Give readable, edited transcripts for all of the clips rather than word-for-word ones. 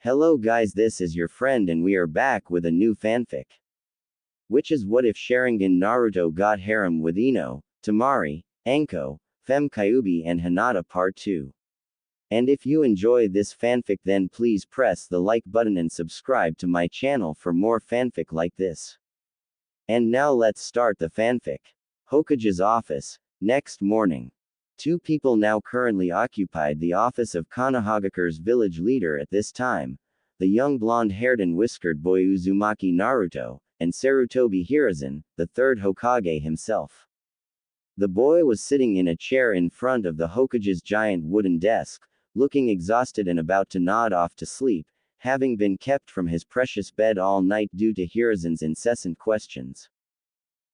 Hello guys, this is your friend and we are back with a new fanfic. Which is what if Sharingan Naruto got Harem with Ino, Temari, Anko, Fem Kyuubi and Hinata Part 2. And if you enjoy this fanfic then please press the like button and subscribe to my channel for more fanfic like this. And now let's start the fanfic. Hokage's office, next morning. Two people now currently occupied the office of Konohagakure's village leader at this time, the young blonde-haired and whiskered boy Uzumaki Naruto, and Sarutobi Hiruzen, the third Hokage himself. The boy was sitting in a chair in front of the Hokage's giant wooden desk, looking exhausted and about to nod off to sleep, having been kept from his precious bed all night due to Hiruzen's incessant questions.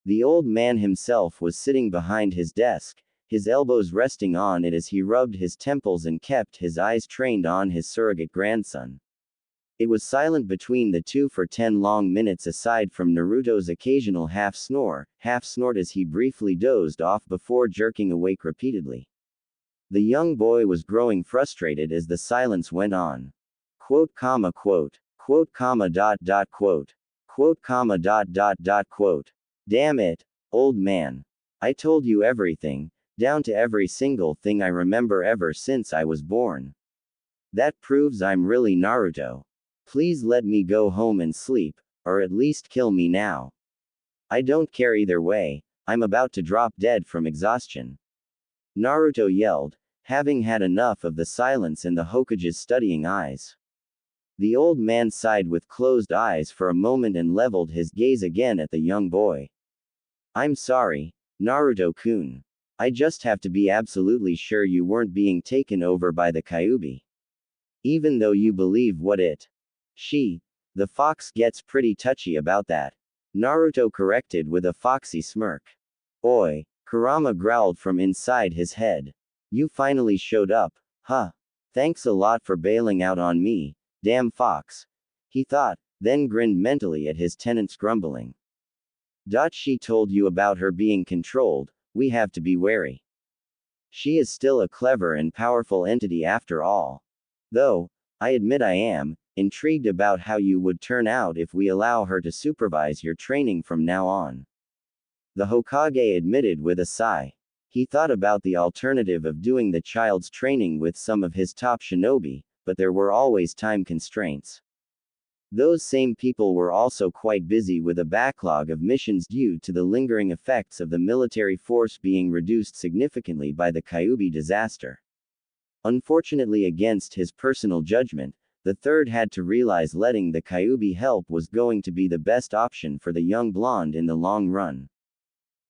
The old man himself was sitting behind his desk, his elbows resting on it as he rubbed his temples and kept his eyes trained on his surrogate grandson. It was silent between the two for 10 long minutes aside from Naruto's occasional half-snort as he briefly dozed off before jerking awake repeatedly. The young boy was growing frustrated as the silence went on. Quote, comma, quote. Quote, comma, dot, dot, quote. Quote, comma, dot, dot, dot, quote. Damn it, old man. I told you everything, down to every single thing I remember ever since I was born. That proves I'm really Naruto. Please let me go home and sleep, or at least kill me now. I don't care either way, I'm about to drop dead from exhaustion. Naruto yelled, having had enough of the silence in the Hokage's studying eyes. The old man sighed with closed eyes for a moment and leveled his gaze again at the young boy. I'm sorry, Naruto-kun. I just have to be absolutely sure you weren't being taken over by the kyuubi. Even though you believe what it. The fox gets pretty touchy about that. Naruto corrected with a foxy smirk. Oi, Kurama growled from inside his head. You finally showed up, huh? Thanks a lot for bailing out on me, damn fox. He thought, then grinned mentally at his tenant's grumbling. She told you about her being controlled. We have to be wary. She is still a clever and powerful entity after all. Though, I admit I am intrigued about how you would turn out if we allow her to supervise your training from now on. The Hokage admitted with a sigh. He thought about the alternative of doing the child's training with some of his top shinobi, but there were always time constraints. Those same people were also quite busy with a backlog of missions due to the lingering effects of the military force being reduced significantly by the kyuubi disaster. Unfortunately, against his personal judgment, the third had to realize letting the kyuubi help was going to be the best option for the young blonde in the long run.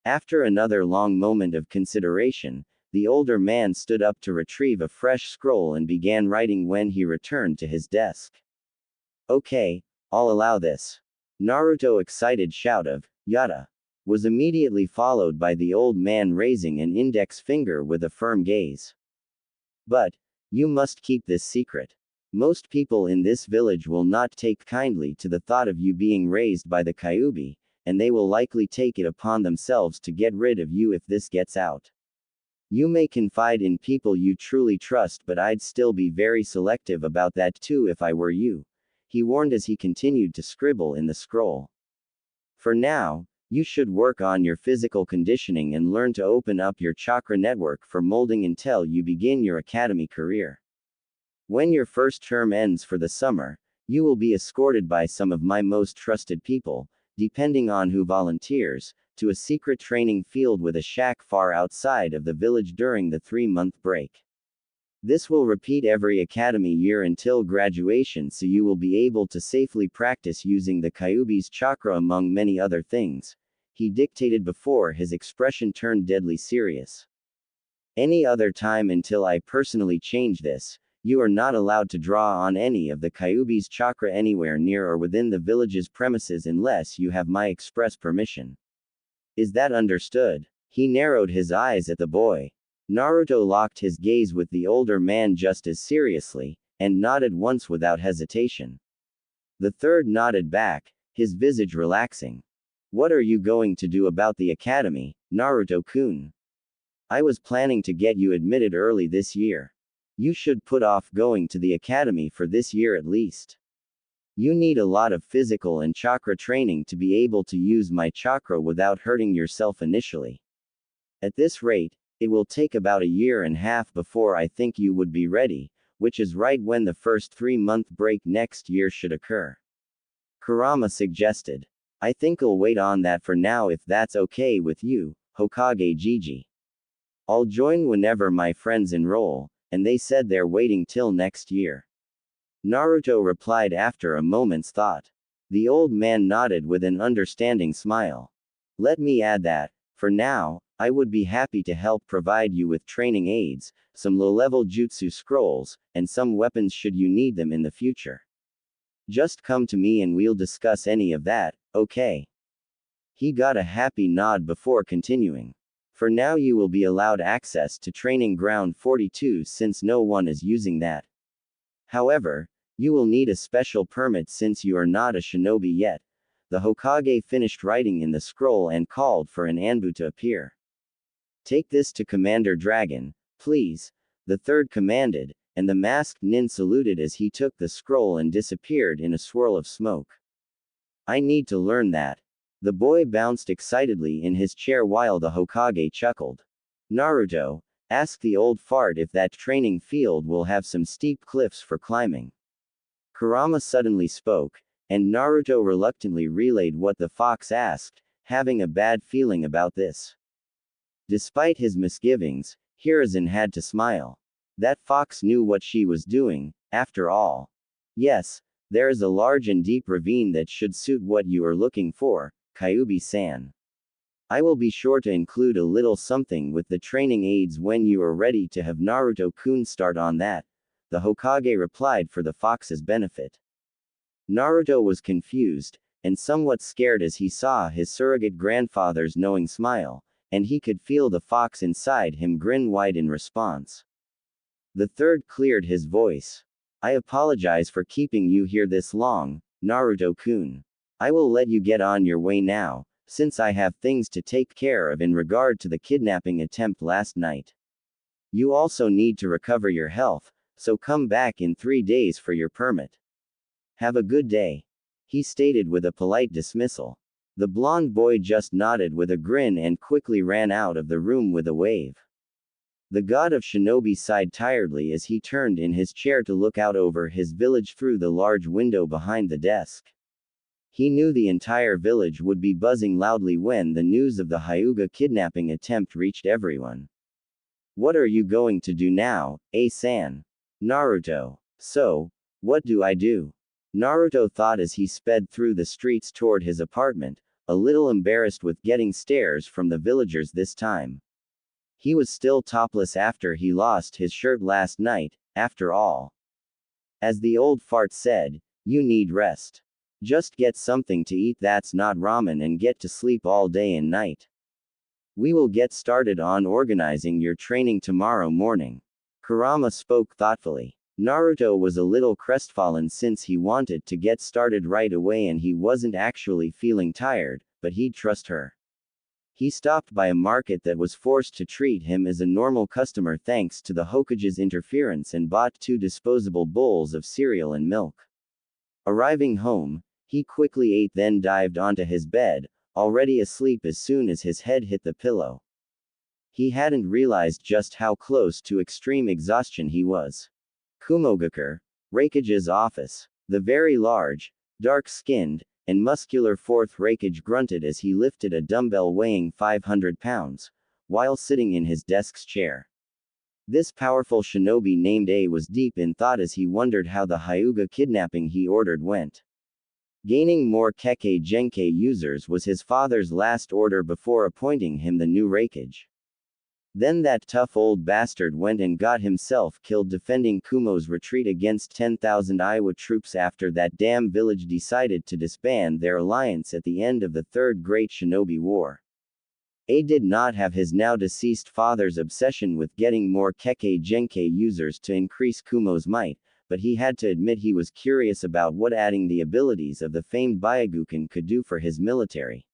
After another long moment of consideration, the older man stood up to retrieve a fresh scroll and began writing when he returned to his desk. Okay, I'll allow this. Naruto's excited shout of, "Yada!" was immediately followed by the old man raising an index finger with a firm gaze. But, you must keep this secret. Most people in this village will not take kindly to the thought of you being raised by the kyuubi, and they will likely take it upon themselves to get rid of you if this gets out. You may confide in people you truly trust, but I'd still be very selective about that too if I were you, he warned as he continued to scribble in the scroll. For now, you should work on your physical conditioning and learn to open up your chakra network for molding until you begin your academy career. When your first term ends for the summer, you will be escorted by some of my most trusted people, depending on who volunteers, to a secret training field with a shack far outside of the village during the 3-month break. This will repeat every academy year until graduation, so you will be able to safely practice using the kyuubi's chakra among many other things, he dictated before his expression turned deadly serious. Any other time until I personally change this, you are not allowed to draw on any of the kyuubi's chakra anywhere near or within the village's premises unless you have my express permission. Is that understood? He narrowed his eyes at the boy. Naruto locked his gaze with the older man just as seriously, and nodded once without hesitation. The third nodded back, his visage relaxing. What are you going to do about the academy, Naruto-kun? I was planning to get you admitted early this year. You should put off going to the academy for this year at least. You need a lot of physical and chakra training to be able to use my chakra without hurting yourself initially. At this rate, it will take about a year and a half before I think you would be ready, which is right when the first 3-month break next year should occur. Kurama suggested. I think I'll wait on that for now if that's okay with you, Hokage Gigi. I'll join whenever my friends enroll, and they said they're waiting till next year. Naruto replied after a moment's thought. The old man nodded with an understanding smile. Let me add that, for now, I would be happy to help provide you with training aids, some low-level jutsu scrolls, and some weapons should you need them in the future. Just come to me and we'll discuss any of that, okay? He got a happy nod before continuing. For now you will be allowed access to training ground 42 since no one is using that. However, you will need a special permit since you are not a shinobi yet. The Hokage finished writing in the scroll and called for an Anbu to appear. Take this to Commander Dragon, please, the third commanded, and the masked nin saluted as he took the scroll and disappeared in a swirl of smoke. I need to learn that. The boy bounced excitedly in his chair while the Hokage chuckled. Naruto, ask the old fart if that training field will have some steep cliffs for climbing. Kurama suddenly spoke, and Naruto reluctantly relayed what the fox asked, having a bad feeling about this. Despite his misgivings, Hiruzen had to smile. That fox knew what she was doing, after all. Yes, there is a large and deep ravine that should suit what you are looking for, Kyuubi-san. I will be sure to include a little something with the training aids when you are ready to have Naruto-kun start on that, the Hokage replied for the fox's benefit. Naruto was confused, and somewhat scared as he saw his surrogate grandfather's knowing smile, and he could feel the fox inside him grin wide in response. The third cleared his voice. I apologize for keeping you here this long, Naruto-kun. I will let you get on your way now, since I have things to take care of in regard to the kidnapping attempt last night. You also need to recover your health, so come back in 3 days for your permit. Have a good day, he stated with a polite dismissal. The blonde boy just nodded with a grin and quickly ran out of the room with a wave. The god of shinobi sighed tiredly as he turned in his chair to look out over his village through the large window behind the desk. He knew the entire village would be buzzing loudly when the news of the Hyuga kidnapping attempt reached everyone. What are you going to do now, A-san? Naruto. So, what do I do? Naruto thought as he sped through the streets toward his apartment, a little embarrassed with getting stares from the villagers this time. He was still topless after he lost his shirt last night, after all. As the old fart said, you need rest. Just get something to eat that's not ramen and get to sleep all day and night. We will get started on organizing your training tomorrow morning. Kurama spoke thoughtfully. Naruto was a little crestfallen since he wanted to get started right away and he wasn't actually feeling tired, but he'd trust her. He stopped by a market that was forced to treat him as a normal customer thanks to the Hokage's interference and bought 2 disposable bowls of cereal and milk. Arriving home, he quickly ate then dived onto his bed, already asleep as soon as his head hit the pillow. He hadn't realized just how close to extreme exhaustion he was. Kumogakure, Raikage's office. The very large, dark-skinned, and muscular fourth Raikage grunted as he lifted a dumbbell weighing 500 pounds, while sitting in his desk's chair. This powerful shinobi named A was deep in thought as he wondered how the Hyuga kidnapping he ordered went. Gaining more Kekkei Genkei users was his father's last order before appointing him the new Raikage. Then that tough old bastard went and got himself killed defending Kumo's retreat against 10,000 Iowa troops after that damn village decided to disband their alliance at the end of the Third Great Shinobi War. A did not have his now deceased father's obsession with getting more Kekkei Genkei users to increase Kumo's might, but he had to admit he was curious about what adding the abilities of the famed Byakugan could do for his military.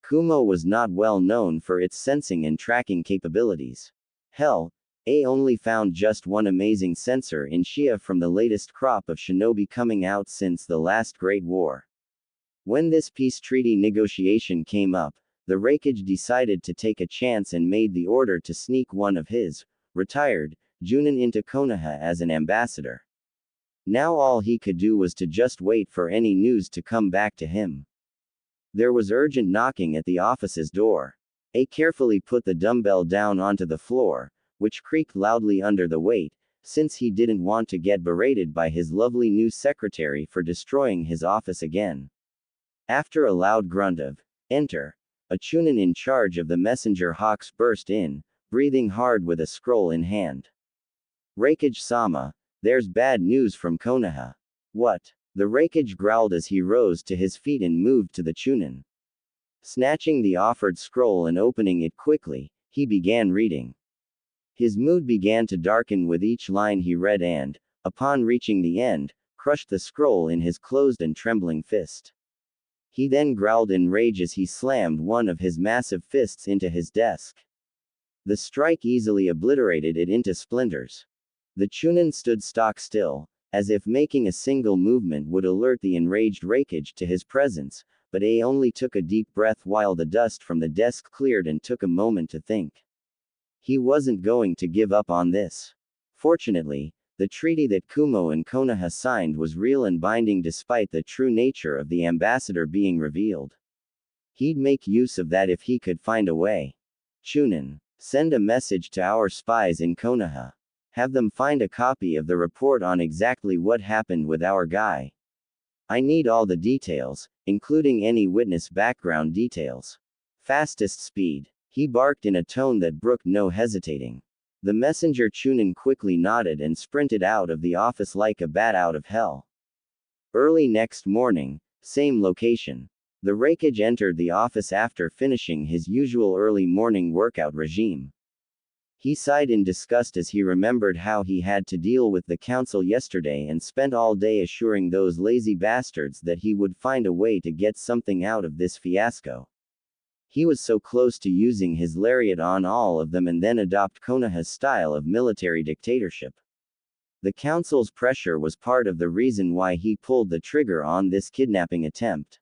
Kumo was not well known for its sensing and tracking capabilities. Hell, A only found just one amazing sensor in Shia from the latest crop of shinobi coming out since the last Great War. When this peace treaty negotiation came up, the Raikage decided to take a chance and made the order to sneak one of his retired Junin into Konoha as an ambassador. Now all he could do was to just wait for any news to come back to him. There was urgent knocking at the office's door. A carefully put the dumbbell down onto the floor, which creaked loudly under the weight, since he didn't want to get berated by his lovely new secretary for destroying his office again. After a loud grunt of, "Enter," a Chunin in charge of the messenger hawks burst in, breathing hard with a scroll in hand. "Raikage-sama, there's bad news from Konoha." "What?" The Raikage growled as he rose to his feet and moved to the Chunin. Snatching the offered scroll and opening it quickly, he began reading. His mood began to darken with each line he read and, upon reaching the end, crushed the scroll in his closed and trembling fist. He then growled in rage as he slammed one of his massive fists into his desk. The strike easily obliterated it into splinters. The Chunin stood stock still, as if making a single movement would alert the enraged Raikage to his presence, but A only took a deep breath while the dust from the desk cleared and took a moment to think. He wasn't going to give up on this. Fortunately, the treaty that Kumo and Konoha signed was real and binding despite the true nature of the ambassador being revealed. He'd make use of that if he could find a way. Chunin, send a message to our spies in Konoha. Have them find a copy of the report on exactly what happened with our guy. I need all the details, including any witness background details. Fastest speed. He barked in a tone that brooked no hesitating. The messenger Chunin quickly nodded and sprinted out of the office like a bat out of hell. Early next morning, same location. The Raikage entered the office after finishing his usual early morning workout regime. He sighed in disgust as he remembered how he had to deal with the council yesterday and spent all day assuring those lazy bastards that he would find a way to get something out of this fiasco. He was so close to using his lariat on all of them and then adopt Konoha's style of military dictatorship. The council's pressure was part of the reason why he pulled the trigger on this kidnapping attempt.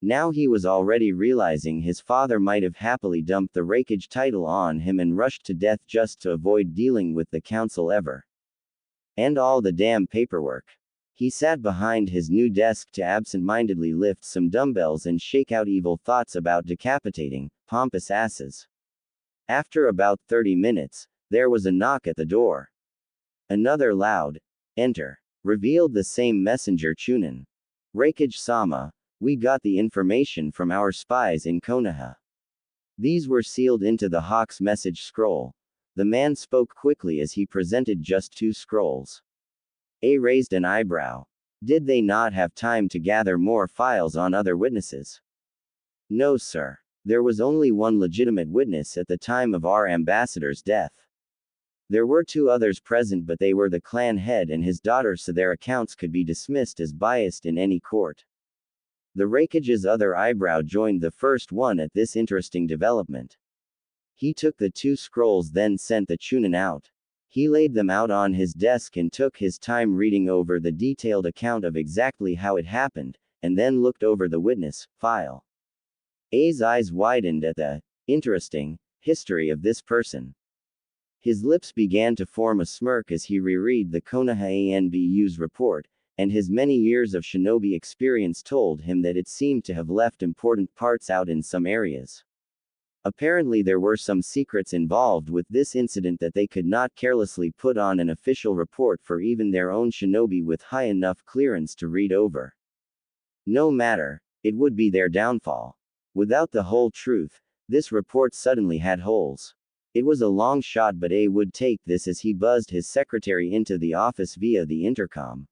Now he was already realizing his father might have happily dumped the Raikage title on him and rushed to death just to avoid dealing with the council ever. And all the damn paperwork. He sat behind his new desk to absent-mindedly lift some dumbbells and shake out evil thoughts about decapitating pompous asses. After about 30 minutes, there was a knock at the door. Another loud, "Enter," revealed the same messenger Chunin. "Raikage-sama, we got the information from our spies in Konoha." These were sealed into the Hawk's message scroll. The man spoke quickly as he presented just 2 scrolls. A raised an eyebrow. Did they not have time to gather more files on other witnesses? No, sir. There was only one legitimate witness at the time of our ambassador's death. There were 2 others present, but they were the clan head and his daughter, so their accounts could be dismissed as biased in any court. The Raikage's other eyebrow joined the first one at this interesting development. He took the 2 scrolls, then sent the Chunin out. He laid them out on his desk and took his time reading over the detailed account of exactly how it happened, and then looked over the witness file. A's eyes widened at the interesting history of this person. His lips began to form a smirk as he reread the Konoha ANBU's report, and his many years of shinobi experience told him that it seemed to have left important parts out in some areas. Apparently there were some secrets involved with this incident that they could not carelessly put on an official report for even their own shinobi with high enough clearance to read over. No matter, it would be their downfall. Without the whole truth, this report suddenly had holes. It was a long shot, but A would take this as he buzzed his secretary into the office via the intercom.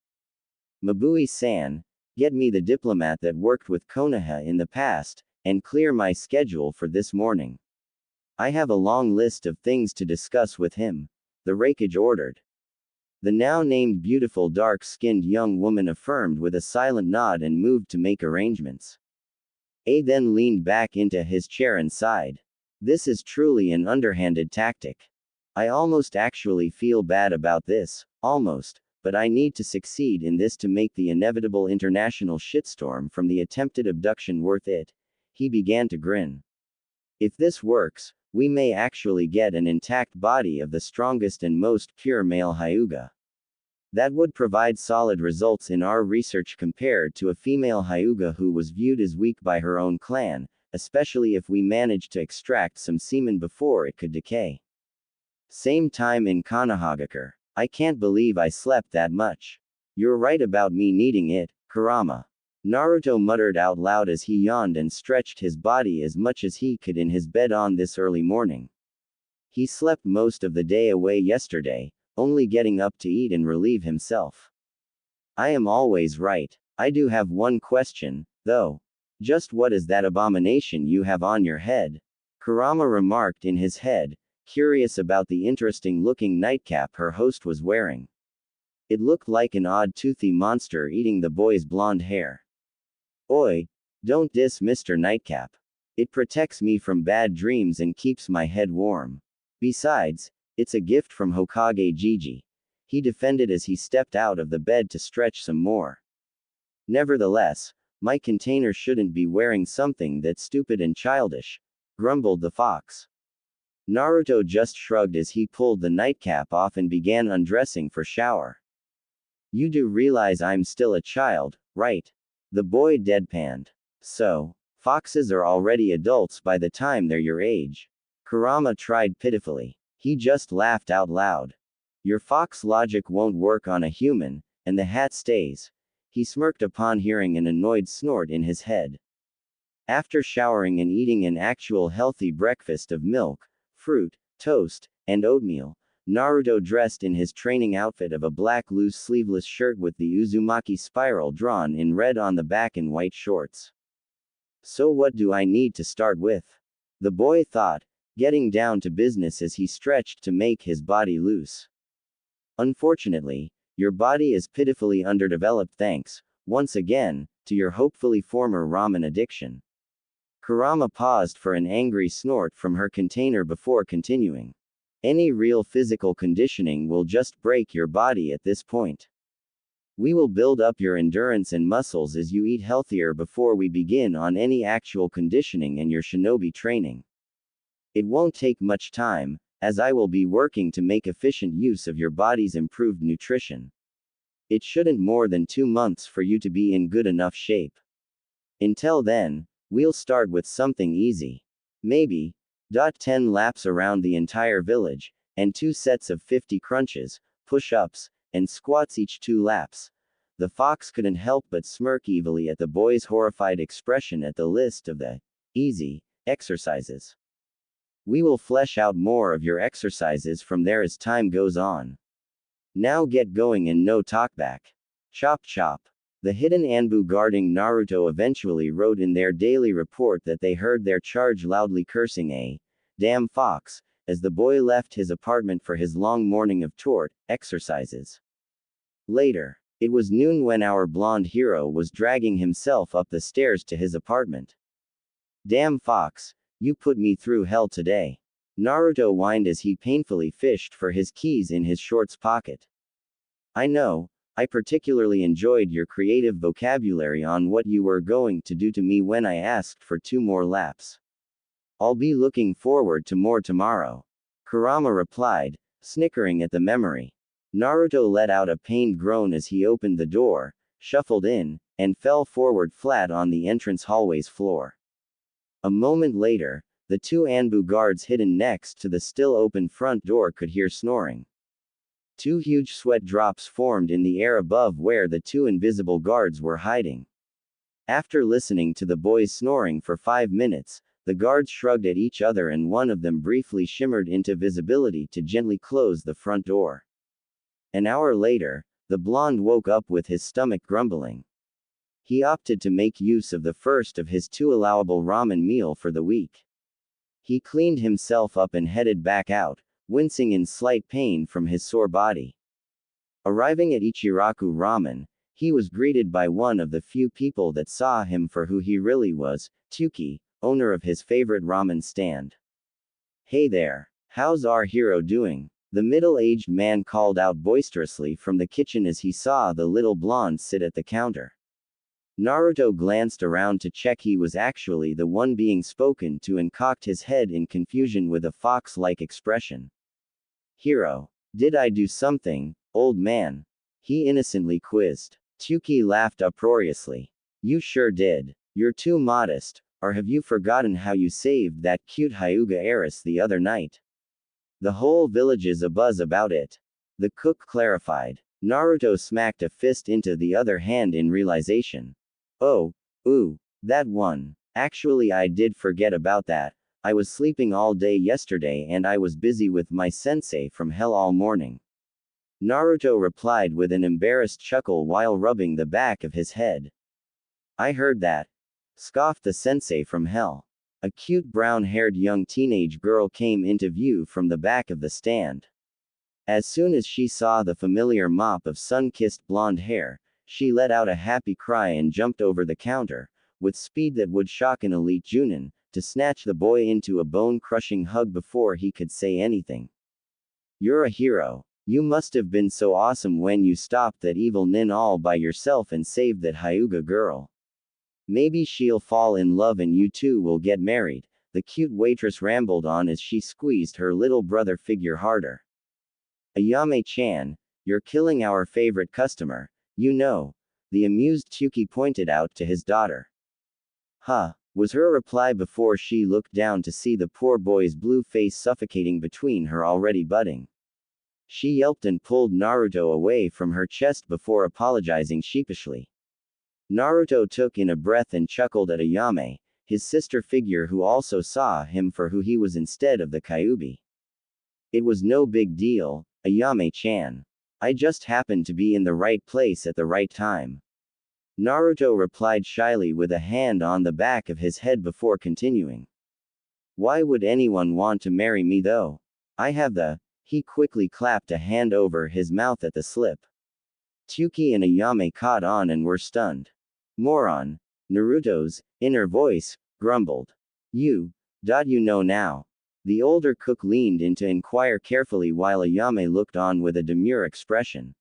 "Mabui-san, get me the diplomat that worked with Konoha in the past, and clear my schedule for this morning. I have a long list of things to discuss with him," the Raikage ordered. The now named beautiful dark-skinned young woman affirmed with a silent nod and moved to make arrangements. A then leaned back into his chair and sighed. This is truly an underhanded tactic. I almost actually feel bad about this, almost, but I need to succeed in this to make the inevitable international shitstorm from the attempted abduction worth it. He began to grin. If this works, we may actually get an intact body of the strongest and most pure male Hyuga. That would provide solid results in our research compared to a female Hyuga who was viewed as weak by her own clan, especially if we managed to extract some semen before it could decay. Same time in Konohagakure. I can't believe I slept that much. You're right about me needing it, Kurama. Naruto muttered out loud as he yawned and stretched his body as much as he could in his bed on this early morning. He slept most of the day away yesterday, only getting up to eat and relieve himself. I am always right. I do have one question, though. Just what is that abomination you have on your head? Kurama remarked in his head, curious about the interesting-looking nightcap her host was wearing. It looked like an odd toothy monster eating the boy's blonde hair. Oi, don't diss Mr. Nightcap. It protects me from bad dreams and keeps my head warm. Besides, it's a gift from Hokage Gigi. He defended as he stepped out of the bed to stretch some more. Nevertheless, my container shouldn't be wearing something that's stupid and childish, grumbled the fox. Naruto just shrugged as he pulled the nightcap off and began undressing for shower. You do realize I'm still a child, right? The boy deadpanned. So, foxes are already adults by the time they're your age. Kurama tried pitifully. He just laughed out loud. Your fox logic won't work on a human, and the hat stays. He smirked upon hearing an annoyed snort in his head. After showering and eating an actual healthy breakfast of milk, fruit, toast, and oatmeal, Naruto dressed in his training outfit of a black loose sleeveless shirt with the Uzumaki spiral drawn in red on the back and white shorts. So what do I need to start with? The boy thought, getting down to business as he stretched to make his body loose. Unfortunately, your body is pitifully underdeveloped thanks, once again, to your hopefully former ramen addiction. Kurama paused for an angry snort from her container before continuing. Any real physical conditioning will just break your body at this point. We will build up your endurance and muscles as you eat healthier before we begin on any actual conditioning and your shinobi training. It won't take much time, as I will be working to make efficient use of your body's improved nutrition. It shouldn't more than 2 months for you to be in good enough shape. Until then, we'll start with something easy. Maybe, 10 laps around the entire village, and 2 sets of 50 crunches, push-ups, and squats each 2 laps. The fox couldn't help but smirk evilly at the boy's horrified expression at the list of the easy exercises. We will flesh out more of your exercises from there as time goes on. Now get going and no talkback. Chop chop. The hidden Anbu guarding Naruto eventually wrote in their daily report that they heard their charge loudly cursing a damn fox, as the boy left his apartment for his long morning of tort exercises. Later, it was noon when our blonde hero was dragging himself up the stairs to his apartment. Damn fox, you put me through hell today. Naruto whined as he painfully fished for his keys in his shorts pocket. I know, I particularly enjoyed your creative vocabulary on what you were going to do to me when I asked for 2 more laps. I'll be looking forward to more tomorrow. Kurama replied, snickering at the memory. Naruto let out a pained groan as he opened the door, shuffled in, and fell forward flat on the entrance hallway's floor. A moment later, the 2 Anbu guards hidden next to the still open front door could hear snoring. 2 huge sweat drops formed in the air above where the 2 invisible guards were hiding. After listening to the boys snoring for 5 minutes, the guards shrugged at each other and one of them briefly shimmered into visibility to gently close the front door. An hour later, the blonde woke up with his stomach grumbling. He opted to make use of the first of his 2 allowable ramen meal for the week. He cleaned himself up and headed back out, wincing in slight pain from his sore body. Arriving at Ichiraku Ramen, he was greeted by one of the few people that saw him for who he really was, Tuki, owner of his favorite ramen stand. Hey there. How's our hero doing? The middle-aged man called out boisterously from the kitchen as he saw the little blonde sit at the counter. Naruto glanced around to check he was actually the one being spoken to and cocked his head in confusion with a fox-like expression. Hero. Did I do something, old man? He innocently quizzed. Tsuki laughed uproariously. You sure did. You're too modest, or have you forgotten how you saved that cute Hyuga heiress the other night? The whole village is abuzz about it. The cook clarified. Naruto smacked a fist into the other hand in realization. Oh, ooh, that one. Actually, I did forget about that. I was sleeping all day yesterday and I was busy with my sensei from hell all morning. Naruto replied with an embarrassed chuckle while rubbing the back of his head. I heard that, scoffed the sensei from hell. A cute brown-haired young teenage girl came into view from the back of the stand. As soon as she saw the familiar mop of sun-kissed blonde hair, she let out a happy cry and jumped over the counter, with speed that would shock an elite Junin, to snatch the boy into a bone-crushing hug before he could say anything. You're a hero. You must have been so awesome when you stopped that evil nin all by yourself and saved that Hyuga girl. Maybe she'll fall in love and you two will get married, the cute waitress rambled on as she squeezed her little brother figure harder. Ayame-chan, you're killing our favorite customer, you know, the amused Tsuki pointed out to his daughter. Huh, was her reply before she looked down to see the poor boy's blue face suffocating between her already budding. She yelped and pulled Naruto away from her chest before apologizing sheepishly. Naruto took in a breath and chuckled at Ayame, his sister figure, who also saw him for who he was instead of the kyuubi. It was no big deal, Ayame-chan. I just happened to be in the right place at the right time. Naruto replied shyly with a hand on the back of his head before continuing. Why would anyone want to marry me though? I have the. He quickly clapped a hand over his mouth at the slip. Tsuki and Ayame caught on and were stunned. Moron. Naruto's inner voice grumbled. You know now. The older cook leaned in to inquire carefully while Ayame looked on with a demure expression.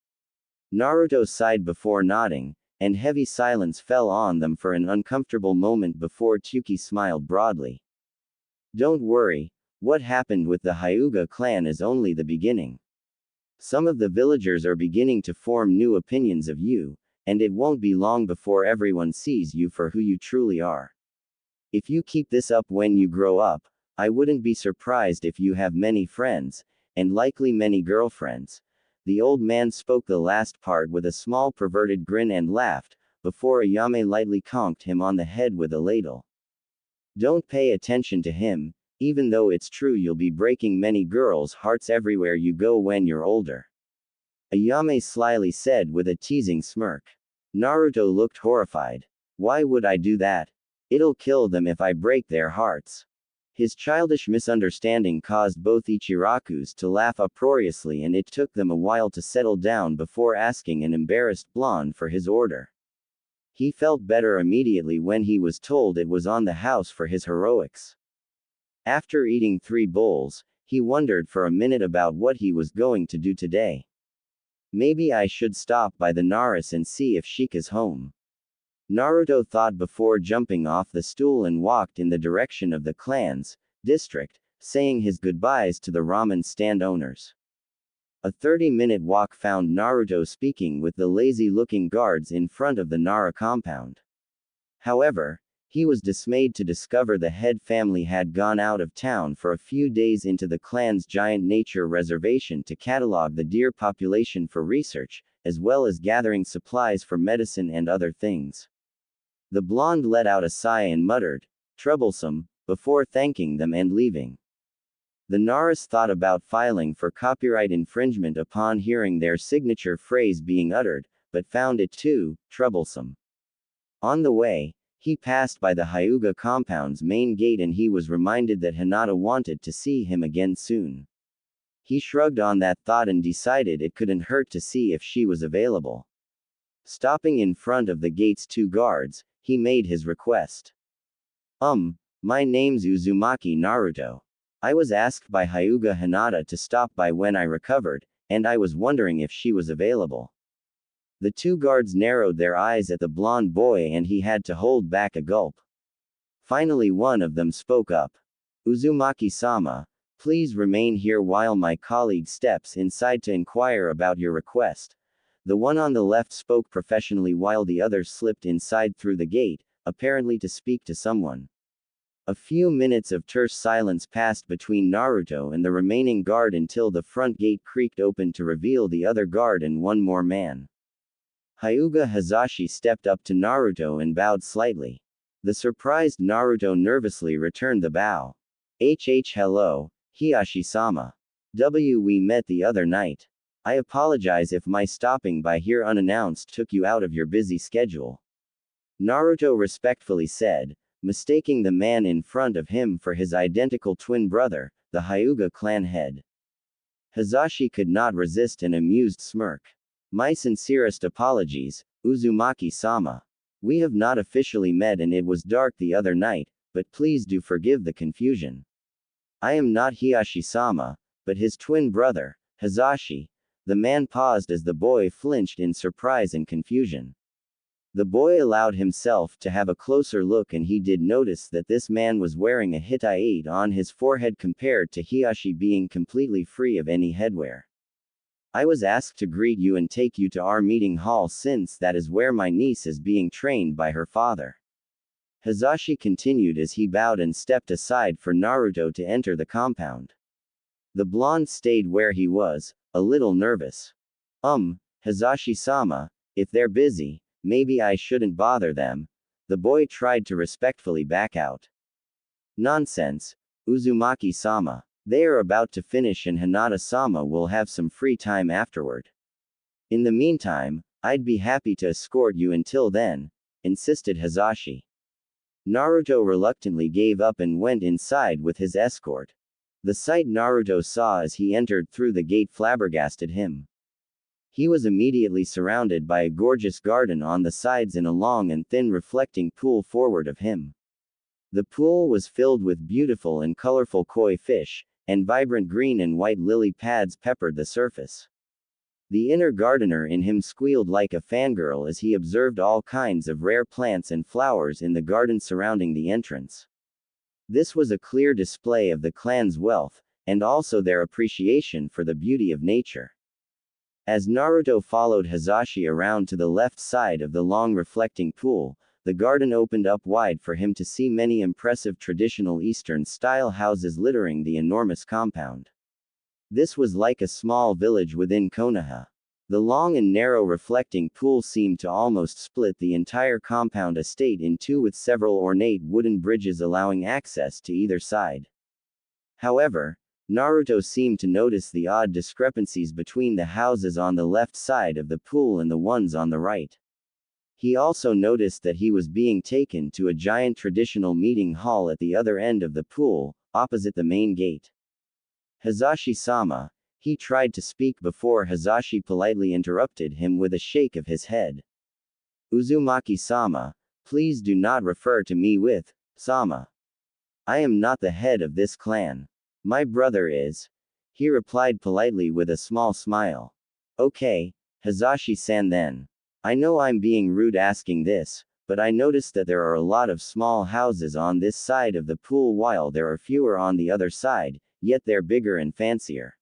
Naruto sighed before nodding, and heavy silence fell on them for an uncomfortable moment before Tsuki smiled broadly. Don't worry, what happened with the Hyuga clan is only the beginning. Some of the villagers are beginning to form new opinions of you, and it won't be long before everyone sees you for who you truly are. If you keep this up when you grow up, I wouldn't be surprised if you have many friends, and likely many girlfriends. The old man spoke the last part with a small perverted grin and laughed, before Ayame lightly conked him on the head with a ladle. Don't pay attention to him, even though it's true you'll be breaking many girls' hearts everywhere you go when you're older. Ayame slyly said with a teasing smirk. Naruto looked horrified. Why would I do that? It'll kill them if I break their hearts. His childish misunderstanding caused both Ichirakus to laugh uproariously, and it took them a while to settle down before asking an embarrassed blonde for his order. He felt better immediately when he was told it was on the house for his heroics. After eating 3 bowls, he wondered for a minute about what he was going to do today. Maybe I should stop by the Naris and see if Shika's home. Naruto thought before jumping off the stool and walked in the direction of the clan's district, saying his goodbyes to the ramen stand owners. A 30-minute walk found Naruto speaking with the lazy-looking guards in front of the Nara compound. However, he was dismayed to discover the head family had gone out of town for a few days into the clan's giant nature reservation to catalog the deer population for research, as well as gathering supplies for medicine and other things. The blonde let out a sigh and muttered, "Troublesome," before thanking them and leaving. The Naris thought about filing for copyright infringement upon hearing their signature phrase being uttered, but found it too troublesome. On the way, he passed by the Hyuga compound's main gate and he was reminded that Hinata wanted to see him again soon. He shrugged on that thought and decided it couldn't hurt to see if she was available. Stopping in front of the gate's 2 guards, he made his request. My name's Uzumaki Naruto. I was asked by Hyuga Hinata to stop by when I recovered, and I was wondering if she was available. The two guards narrowed their eyes at the blond boy and he had to hold back a gulp. Finally one of them spoke up. Uzumaki-sama, please remain here while my colleague steps inside to inquire about your request. The one on the left spoke professionally while the others slipped inside through the gate, apparently to speak to someone. A few minutes of terse silence passed between Naruto and the remaining guard until the front gate creaked open to reveal the other guard and one more man. Hyuga Hazashi stepped up to Naruto and bowed slightly. The surprised Naruto nervously returned the bow. Hello, Hiyashi-sama. We met the other night. I apologize if my stopping by here unannounced took you out of your busy schedule. Naruto respectfully said, mistaking the man in front of him for his identical twin brother, the Hyuga clan head. Hazashi could not resist an amused smirk. My sincerest apologies, Uzumaki-sama. We have not officially met and it was dark the other night, but please do forgive the confusion. I am not Hiyashi-sama, but his twin brother, Hazashi. The man paused as the boy flinched in surprise and confusion. The boy allowed himself to have a closer look and he did notice that this man was wearing a hitai on his forehead compared to Hiyashi being completely free of any headwear. I was asked to greet you and take you to our meeting hall since that is where my niece is being trained by her father. Hazashi continued as he bowed and stepped aside for Naruto to enter the compound. The blonde stayed where he was, a little nervous. Hazashi-sama, if they're busy, maybe I shouldn't bother them. The boy tried to respectfully back out. Nonsense, Uzumaki-sama. They are about to finish and Hinata-sama will have some free time afterward. In the meantime, I'd be happy to escort you until then, insisted Hazashi. Naruto reluctantly gave up and went inside with his escort. The sight Naruto saw as he entered through the gate flabbergasted him. He was immediately surrounded by a gorgeous garden on the sides and a long and thin reflecting pool forward of him. The pool was filled with beautiful and colorful koi fish, and vibrant green and white lily pads peppered the surface. The inner gardener in him squealed like a fangirl as he observed all kinds of rare plants and flowers in the garden surrounding the entrance. This was a clear display of the clan's wealth, and also their appreciation for the beauty of nature. As Naruto followed Hazashi around to the left side of the long reflecting pool, the garden opened up wide for him to see many impressive traditional Eastern-style houses littering the enormous compound. This was like a small village within Konoha. The long and narrow reflecting pool seemed to almost split the entire compound estate in two with several ornate wooden bridges allowing access to either side. However, Naruto seemed to notice the odd discrepancies between the houses on the left side of the pool and the ones on the right. He also noticed that he was being taken to a giant traditional meeting hall at the other end of the pool, opposite the main gate. Hazashi-sama, he tried to speak before Hazashi politely interrupted him with a shake of his head. Uzumaki-sama, please do not refer to me with, sama. I am not the head of this clan. My brother is. He replied politely with a small smile. Okay, Hazashi-san then. I know I'm being rude asking this, but I noticed that there are a lot of small houses on this side of the pool while there are fewer on the other side, yet they're bigger and fancier.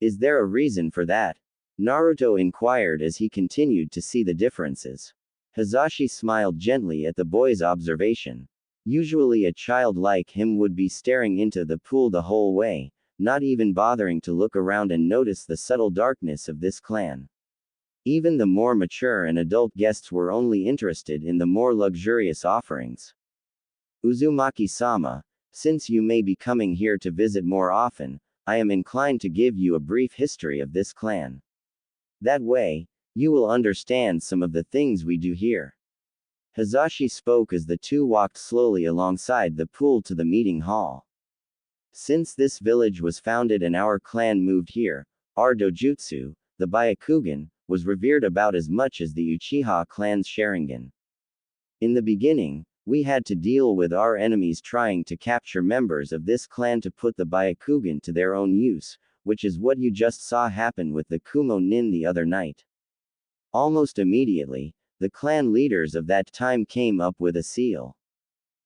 Is there a reason for that? Naruto inquired as he continued to see the differences. Hazashi smiled gently at the boy's observation. Usually a child like him would be staring into the pool the whole way, not even bothering to look around and notice the subtle darkness of this clan. Even the more mature and adult guests were only interested in the more luxurious offerings. Uzumaki-sama, since you may be coming here to visit more often, I am inclined to give you a brief history of this clan. That way, you will understand some of the things we do here. Hazashi spoke as the two walked slowly alongside the pool to the meeting hall. Since this village was founded and our clan moved here, our dojutsu, the Byakugan, was revered about as much as the Uchiha clan's Sharingan. In the beginning, We had to deal with our enemies trying to capture members of this clan to put the Byakugan to their own use, which is what you just saw happen with the Kumo Nin the other night. Almost immediately, the clan leaders of that time came up with a seal.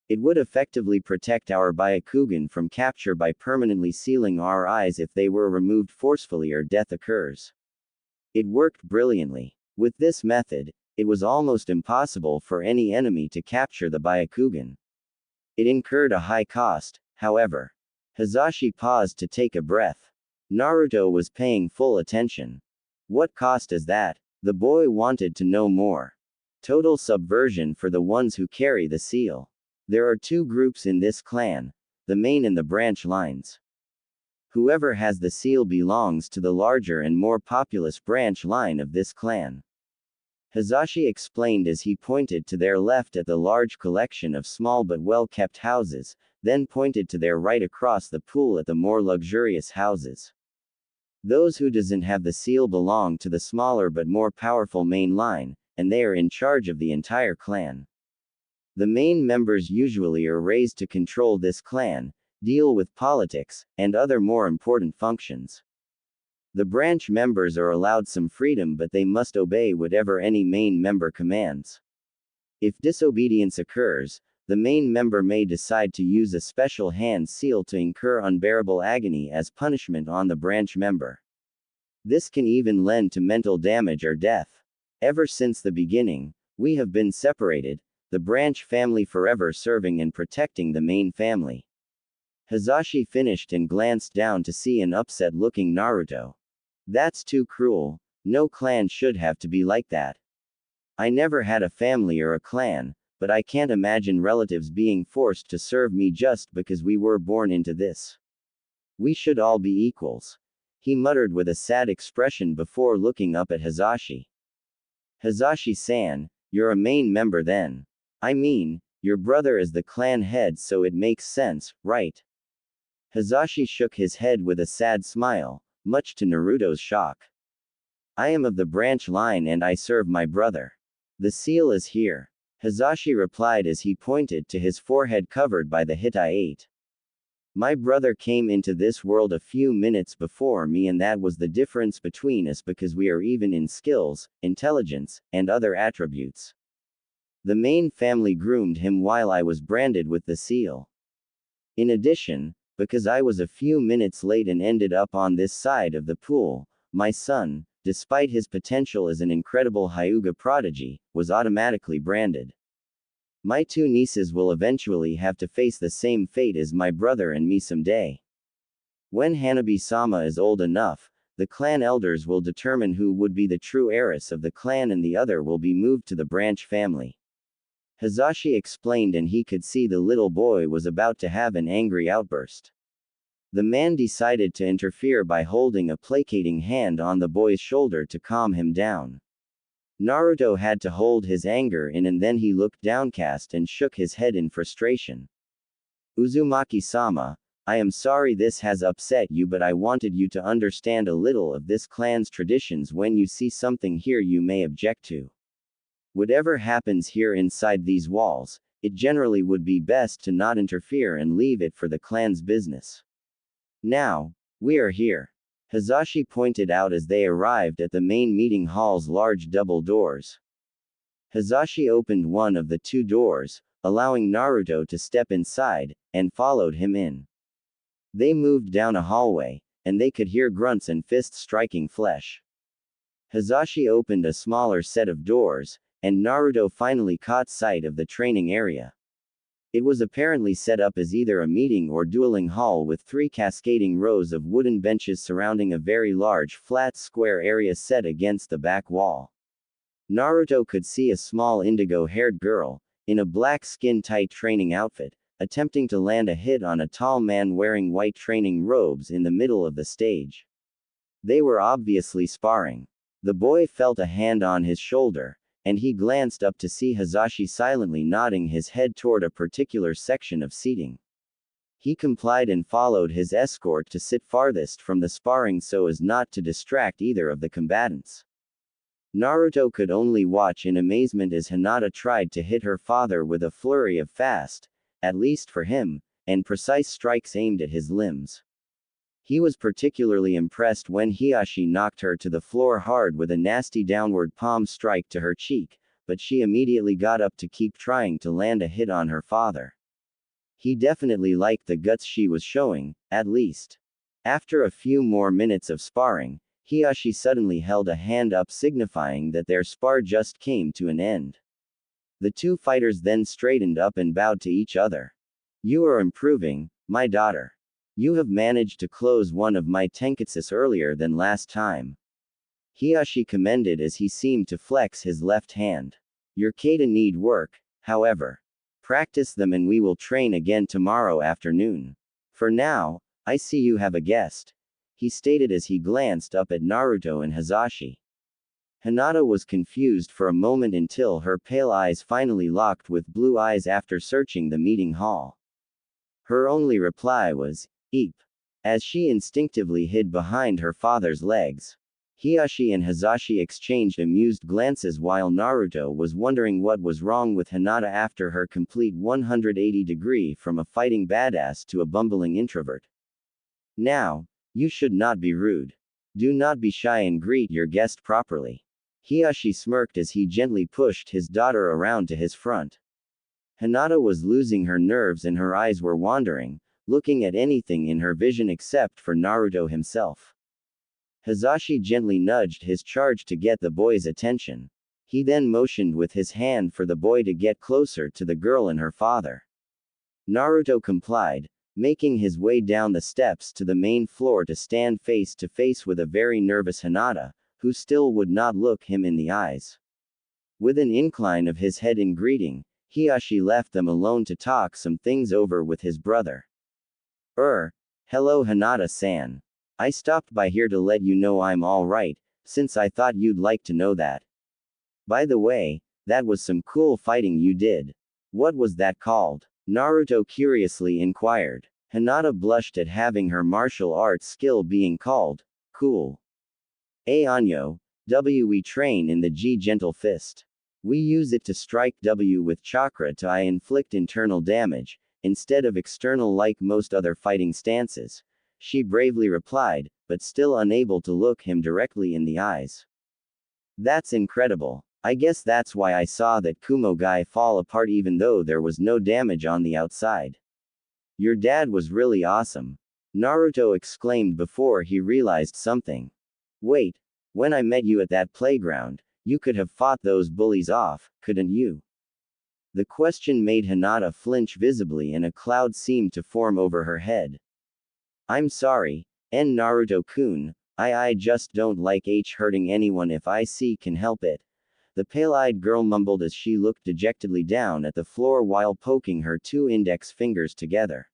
It would effectively protect our Byakugan from capture by permanently sealing our eyes if they were removed forcefully or death occurs. It worked brilliantly. With this method, it was almost impossible for any enemy to capture the Byakugan. It incurred a high cost, however. Hizashi paused to take a breath. Naruto was paying full attention. What cost is that? The boy wanted to know more. Total subversion for the ones who carry the seal. There are two groups in this clan, the main and the branch lines. Whoever has the seal belongs to the larger and more populous branch line of this clan. Hizashi explained as he pointed to their left at the large collection of small but well-kept houses, then pointed to their right across the pool at the more luxurious houses. Those who doesn't have the seal belong to the smaller but more powerful main line, and they are in charge of the entire clan. The main members usually are raised to control this clan, deal with politics, and other more important functions. The branch members are allowed some freedom, but they must obey whatever any main member commands. If disobedience occurs, the main member may decide to use a special hand seal to incur unbearable agony as punishment on the branch member. This can even lend to mental damage or death. Ever since the beginning, we have been separated, the branch family forever serving and protecting the main family. Hizashi finished and glanced down to see an upset-looking Naruto. That's too cruel. No clan should have to be like that. I never had a family or a clan, but I can't imagine relatives being forced to serve me just because we were born into this. We should all be equals. He muttered with a sad expression before looking up at Hizashi. Hizashi-san, you're a main member then. I mean, your brother is the clan head, so it makes sense, right? Hizashi shook his head with a sad smile, much to Naruto's shock. I am of the branch line and I serve my brother. The seal is here. Hizashi replied as he pointed to his forehead covered by the Hittite. My brother came into this world a few minutes before me, and that was the difference between us because we are even in skills, intelligence, and other attributes. The main family groomed him while I was branded with the seal. In addition, because I was a few minutes late and ended up on this side of the pool, my son, despite his potential as an incredible Hyuga prodigy, was automatically branded. My two nieces will eventually have to face the same fate as my brother and me someday. When Hanabi-sama is old enough, the clan elders will determine who would be the true heiress of the clan and the other will be moved to the branch family. Hizashi explained, and he could see the little boy was about to have an angry outburst. The man decided to interfere by holding a placating hand on the boy's shoulder to calm him down. Naruto had to hold his anger in, and then he looked downcast and shook his head in frustration. Uzumaki-sama, I am sorry this has upset you, but I wanted you to understand a little of this clan's traditions. When you see something here you may object to. Whatever happens here inside these walls, it generally would be best to not interfere and leave it for the clan's business. Now, we are here. Hizashi pointed out as they arrived at the main meeting hall's large double doors. Hizashi opened one of the two doors, allowing Naruto to step inside, and followed him in. They moved down a hallway, and they could hear grunts and fists striking flesh. Hizashi opened a smaller set of doors, and Naruto finally caught sight of the training area. It was apparently set up as either a meeting or dueling hall with 3 cascading rows of wooden benches surrounding a very large flat square area set against the back wall. Naruto could see a small indigo-haired girl, in a black skin-tight training outfit, attempting to land a hit on a tall man wearing white training robes in the middle of the stage. They were obviously sparring. The boy felt a hand on his shoulder, and he glanced up to see Hizashi silently nodding his head toward a particular section of seating. He complied and followed his escort to sit farthest from the sparring so as not to distract either of the combatants. Naruto could only watch in amazement as Hinata tried to hit her father with a flurry of fast, at least for him, and precise strikes aimed at his limbs. He was particularly impressed when Hiashi knocked her to the floor hard with a nasty downward palm strike to her cheek, but she immediately got up to keep trying to land a hit on her father. He definitely liked the guts she was showing, at least. After a few more minutes of sparring, Hiashi suddenly held a hand up signifying that their spar just came to an end. The two fighters then straightened up and bowed to each other. "You are improving, my daughter. You have managed to close one of my tenketsus earlier than last time." Hiashi commended as he seemed to flex his left hand. "Your kata need work, however. Practice them and we will train again tomorrow afternoon. For now, I see you have a guest," he stated as he glanced up at Naruto and Hisashi. Hinata was confused for a moment until her pale eyes finally locked with blue eyes after searching the meeting hall. Her only reply was, "Eep," as she instinctively hid behind her father's legs. Hiashi and Hisashi exchanged amused glances while Naruto was wondering what was wrong with Hinata after her complete 180-degree from a fighting badass to a bumbling introvert. "Now, you should not be rude. Do not be shy and greet your guest properly." Hiashi smirked as he gently pushed his daughter around to his front. Hinata was losing her nerves and her eyes were wandering, looking at anything in her vision except for Naruto himself. Hisashi gently nudged his charge to get the boy's attention. He then motioned with his hand for the boy to get closer to the girl and her father. Naruto complied, making his way down the steps to the main floor to stand face to face with a very nervous Hinata, who still would not look him in the eyes. With an incline of his head in greeting, Hiashi left them alone to talk some things over with his brother. Hello Hinata-san. I stopped by here to let you know I'm alright, since I thought you'd like to know that. By the way, that was some cool fighting you did. What was that called?" Naruto curiously inquired. Hinata blushed at having her martial arts skill being called cool. Anyo, we train in the Gentle Fist. We use it to strike W with chakra to inflict internal damage, instead of external like most other fighting stances, she bravely replied, but still unable to look him directly in the eyes. "That's incredible. I guess that's why I saw that Kumo guy fall apart even though there was no damage on the outside. Your dad was really awesome," Naruto exclaimed before he realized something. "Wait, when I met you at that playground, you could have fought those bullies off, couldn't you?" The question made Hinata flinch visibly and a cloud seemed to form over her head. "I'm sorry, Naruto-kun, I just don't like hurting anyone if I can help it," the pale-eyed girl mumbled as she looked dejectedly down at the floor while poking her two index fingers together.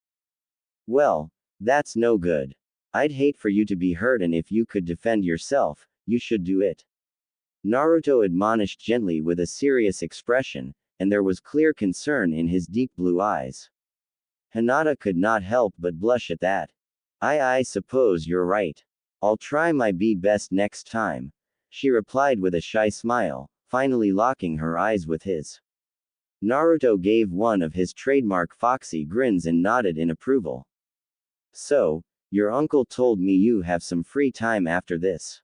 "Well, that's no good. I'd hate for you to be hurt and if you could defend yourself, you should do it," Naruto admonished gently with a serious expression, and there was clear concern in his deep blue eyes. Hinata could not help but blush at that. I suppose you're right. I'll try my best next time," she replied with a shy smile, finally locking her eyes with his. Naruto gave one of his trademark foxy grins and nodded in approval. "So, your uncle told me you have some free time after this.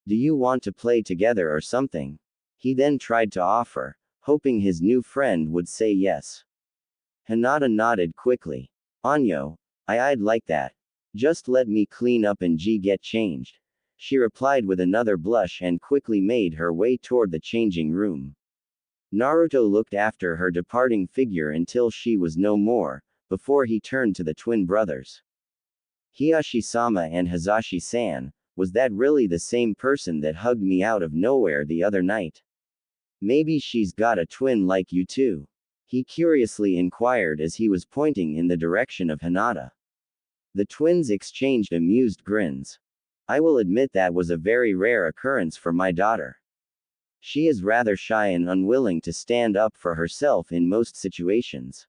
Do you want to play together or something?" he then tried to offer, hoping his new friend would say yes. Hinata nodded quickly. "Anyo, I'd like that. Just let me clean up and get changed," she replied with another blush and quickly made her way toward the changing room. Naruto looked after her departing figure until she was no more, before he turned to the twin brothers. "Hiashi-sama and Hisashi-san, was that really the same person that hugged me out of nowhere the other night? Maybe she's got a twin like you too?" he curiously inquired as he was pointing in the direction of Hinata. The twins exchanged amused grins. "I will admit that was a very rare occurrence for my daughter. She is rather shy and unwilling to stand up for herself in most situations.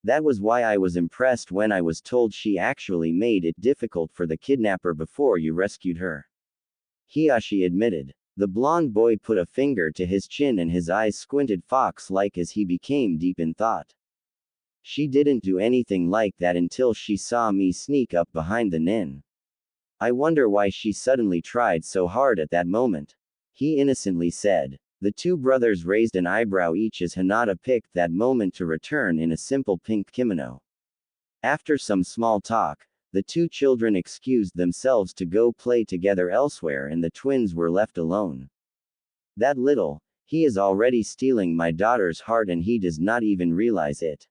That was why I was impressed when I was told she actually made it difficult for the kidnapper before you rescued her," Hiashi admitted. The blond boy put a finger to his chin and his eyes squinted fox-like as he became deep in thought. She didn't do anything like that until she saw me sneak up behind the nin. I wonder why she suddenly tried so hard at that moment. He innocently said. The two brothers raised an eyebrow each as Hinata picked that moment to return in a simple pink kimono. After some small talk, the two children excused themselves to go play together elsewhere and the twins were left alone. That little, he is already stealing my daughter's heart and he does not even realize it.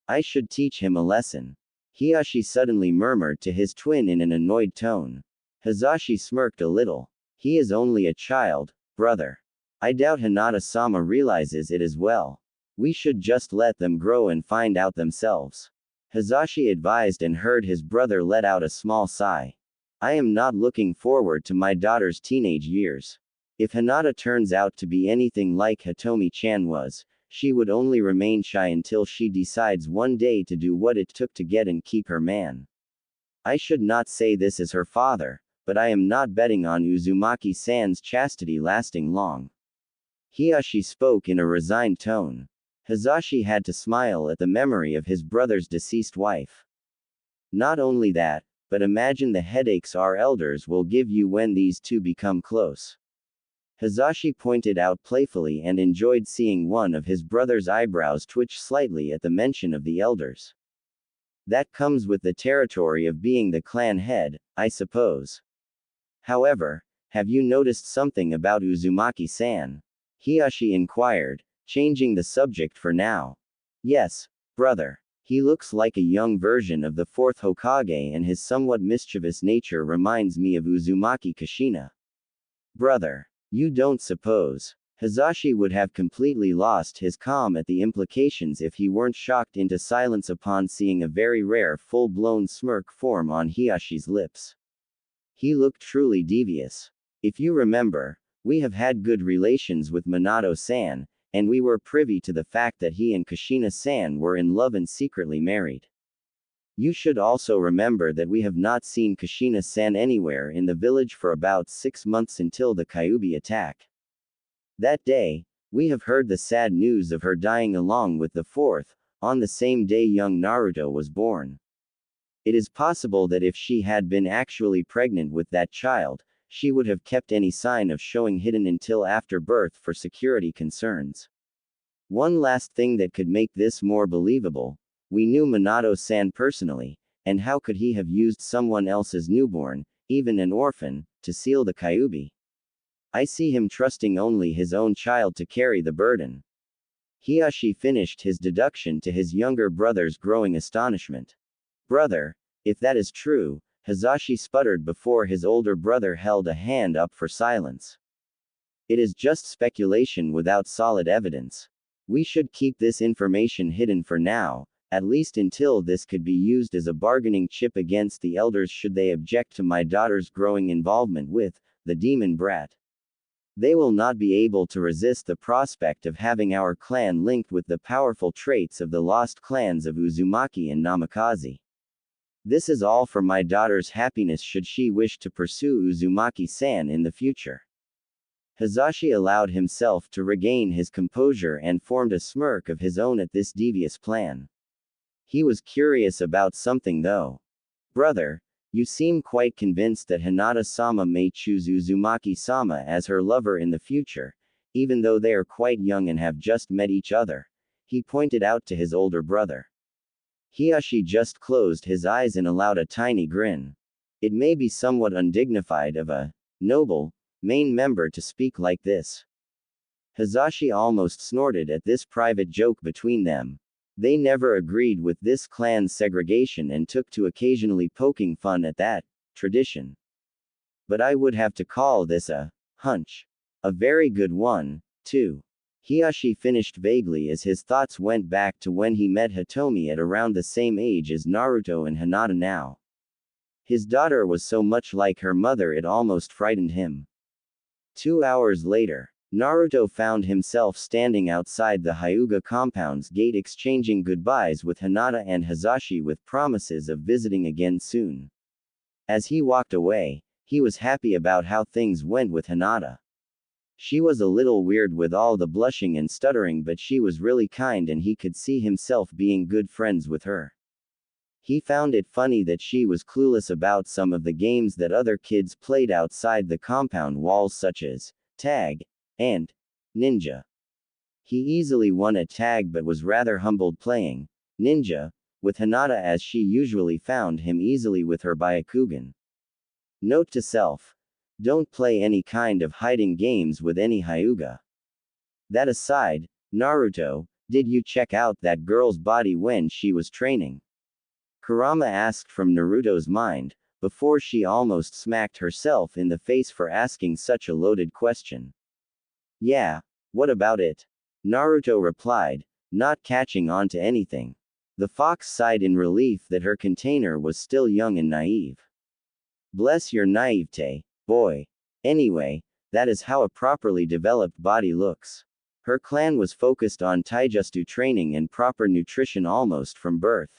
I should teach him a lesson. Hiyashi suddenly murmured to his twin in an annoyed tone. Hazashi smirked a little. He is only a child, brother. I doubt Hinata-sama realizes it as well. We should just let them grow and find out themselves. Hazashi advised and heard his brother let out a small sigh. I am not looking forward to my daughter's teenage years. If Hinata turns out to be anything like Hitomi-chan was, she would only remain shy until she decides one day to do what it took to get and keep her man. I should not say this as her father, but I am not betting on Uzumaki-san's chastity lasting long. Hiyashi spoke in a resigned tone. Hazashi had to smile at the memory of his brother's deceased wife. Not only that, but imagine the headaches our elders will give you when these two become close. Hazashi pointed out playfully and enjoyed seeing one of his brother's eyebrows twitch slightly at the mention of the elders. That comes with the territory of being the clan head, I suppose. However, have you noticed something about Uzumaki-san? Hiyashi inquired, changing the subject for now. Yes, brother. He looks like a young version of the fourth Hokage and his somewhat mischievous nature reminds me of Uzumaki Kushina. Brother. You don't suppose. Hazashi would have completely lost his calm at the implications if he weren't shocked into silence upon seeing a very rare full-blown smirk form on Hiyashi's lips. He looked truly devious. If you remember, we have had good relations with Minato-san, and we were privy to the fact that he and Kushina-san were in love and secretly married. You should also remember that we have not seen Kushina-san anywhere in the village for about 6 months until the kyuubi attack. That day, we have heard the sad news of her dying along with the fourth, on the same day young Naruto was born. It is possible that if she had been actually pregnant with that child, she would have kept any sign of showing hidden until after birth for security concerns. One last thing that could make this more believable. We knew Minato-san personally, and how could he have used someone else's newborn, even an orphan, to seal the kyuubi? I see him trusting only his own child to carry the burden. Hiyashi finished his deduction to his younger brother's growing astonishment. Brother, if that is true, Hazashi sputtered before his older brother held a hand up for silence. It is just speculation without solid evidence. We should keep this information hidden for now, at least until this could be used as a bargaining chip against the elders should they object to my daughter's growing involvement with the demon brat. They will not be able to resist the prospect of having our clan linked with the powerful traits of the lost clans of Uzumaki and Namikaze. This is all for my daughter's happiness should she wish to pursue Uzumaki-san in the future. Hazashi allowed himself to regain his composure and formed a smirk of his own at this devious plan. He was curious about something though. Brother, you seem quite convinced that Hinata-sama may choose Uzumaki-sama as her lover in the future, even though they are quite young and have just met each other, he pointed out to his older brother. Hiyashi just closed his eyes and allowed a tiny grin. It may be somewhat undignified of a noble, main member to speak like this. Hazashi almost snorted at this private joke between them. They never agreed with this clan's segregation and took to occasionally poking fun at that tradition. But I would have to call this a hunch. A very good one, too. Hiyashi finished vaguely as his thoughts went back to when he met Hitomi at around the same age as Naruto and Hinata now. His daughter was so much like her mother it almost frightened him. 2 hours later, Naruto found himself standing outside the Hyuga compound's gate exchanging goodbyes with Hinata and Hazashi with promises of visiting again soon. As he walked away, he was happy about how things went with Hinata. She was a little weird with all the blushing and stuttering, but she was really kind and he could see himself being good friends with her. He found it funny that she was clueless about some of the games that other kids played outside the compound walls, such as tag and ninja. He easily won a tag but was rather humbled playing ninja with Hinata, as she usually found him easily with her Byakugan. Note to self: don't play any kind of hiding games with any Hyuga. That aside, Naruto, did you check out that girl's body when she was training? Kurama asked from Naruto's mind, before she almost smacked herself in the face for asking such a loaded question. Yeah, what about it? Naruto replied, not catching on to anything. The fox sighed in relief that her container was still young and naive. Bless your naivete, boy. Anyway, that is how a properly developed body looks. Her clan was focused on taijutsu training and proper nutrition almost from birth.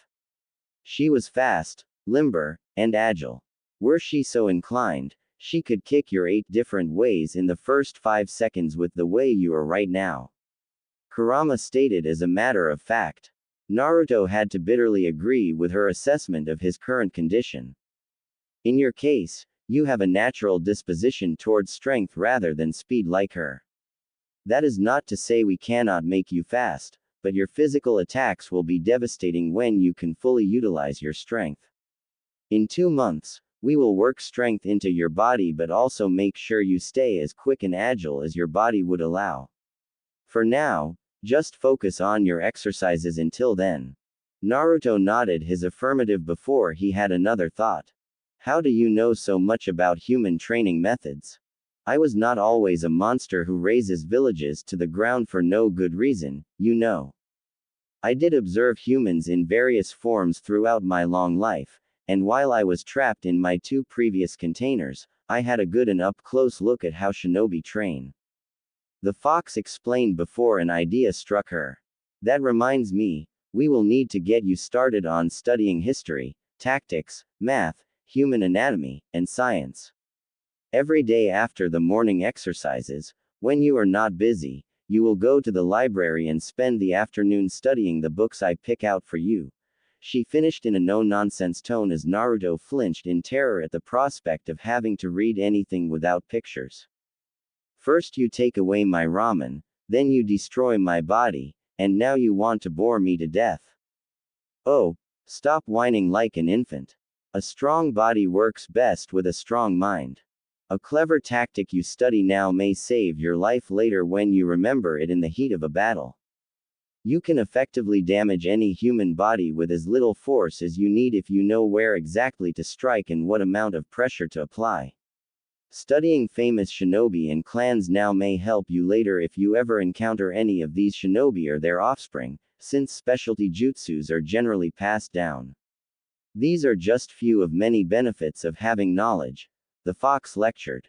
She was fast, limber, and agile. Were she so inclined, she could kick your 8 different ways in the first 5 seconds with the way you are right now. Kurama stated as a matter of fact. Naruto had to bitterly agree with her assessment of his current condition. In your case, you have a natural disposition towards strength rather than speed like her. That is not to say we cannot make you fast, but your physical attacks will be devastating when you can fully utilize your strength. In 2 months, we will work strength into your body but also make sure you stay as quick and agile as your body would allow. For now, just focus on your exercises until then. Naruto nodded his affirmative before he had another thought. How do you know so much about human training methods? I was not always a monster who razes villages to the ground for no good reason, you know. I did observe humans in various forms throughout my long life, and while I was trapped in my 2 previous containers, I had a good and up-close look at how shinobi train. The fox explained before an idea struck her. That reminds me, we will need to get you started on studying history, tactics, math, human anatomy, and science. Every day after the morning exercises, when you are not busy, you will go to the library and spend the afternoon studying the books I pick out for you. She finished in a no-nonsense tone as Naruto flinched in terror at the prospect of having to read anything without pictures. First you take away my ramen, then you destroy my body, and now you want to bore me to death. Oh, stop whining like an infant. A strong body works best with a strong mind. A clever tactic you study now may save your life later when you remember it in the heat of a battle. You can effectively damage any human body with as little force as you need if you know where exactly to strike and what amount of pressure to apply. Studying famous shinobi and clans now may help you later if you ever encounter any of these shinobi or their offspring, since specialty jutsus are generally passed down. These are just few of many benefits of having knowledge, the fox lectured.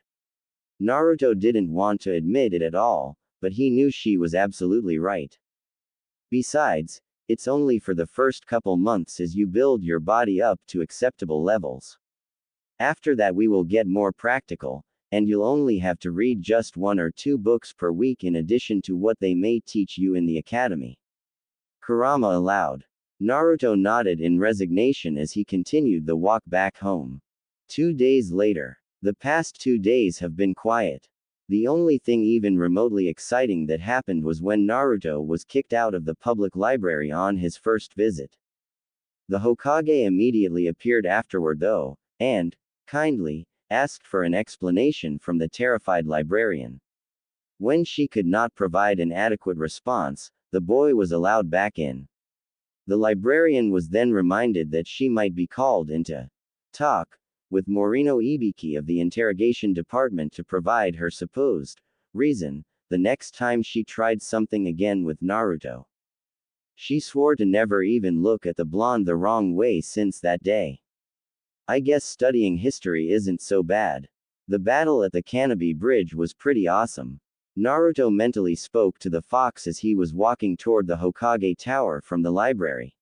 Naruto didn't want to admit it at all, but he knew she was absolutely right. Besides, it's only for the first couple months as you build your body up to acceptable levels. After that we will get more practical, and you'll only have to read just 1 or 2 books per week in addition to what they may teach you in the academy. Kurama allowed. Naruto nodded in resignation as he continued the walk back home. 2 days later. The past 2 days have been quiet. The only thing even remotely exciting that happened was when Naruto was kicked out of the public library on his first visit. The Hokage immediately appeared afterward though, and, kindly, asked for an explanation from the terrified librarian. When she could not provide an adequate response, the boy was allowed back in. The librarian was then reminded that she might be called in to talk with Morino Ibiki of the interrogation department to provide her supposed reason, the next time she tried something again with Naruto. She swore to never even look at the blonde the wrong way since that day. I guess studying history isn't so bad. The battle at the Canopy Bridge was pretty awesome. Naruto mentally spoke to the fox as he was walking toward the Hokage Tower from the library.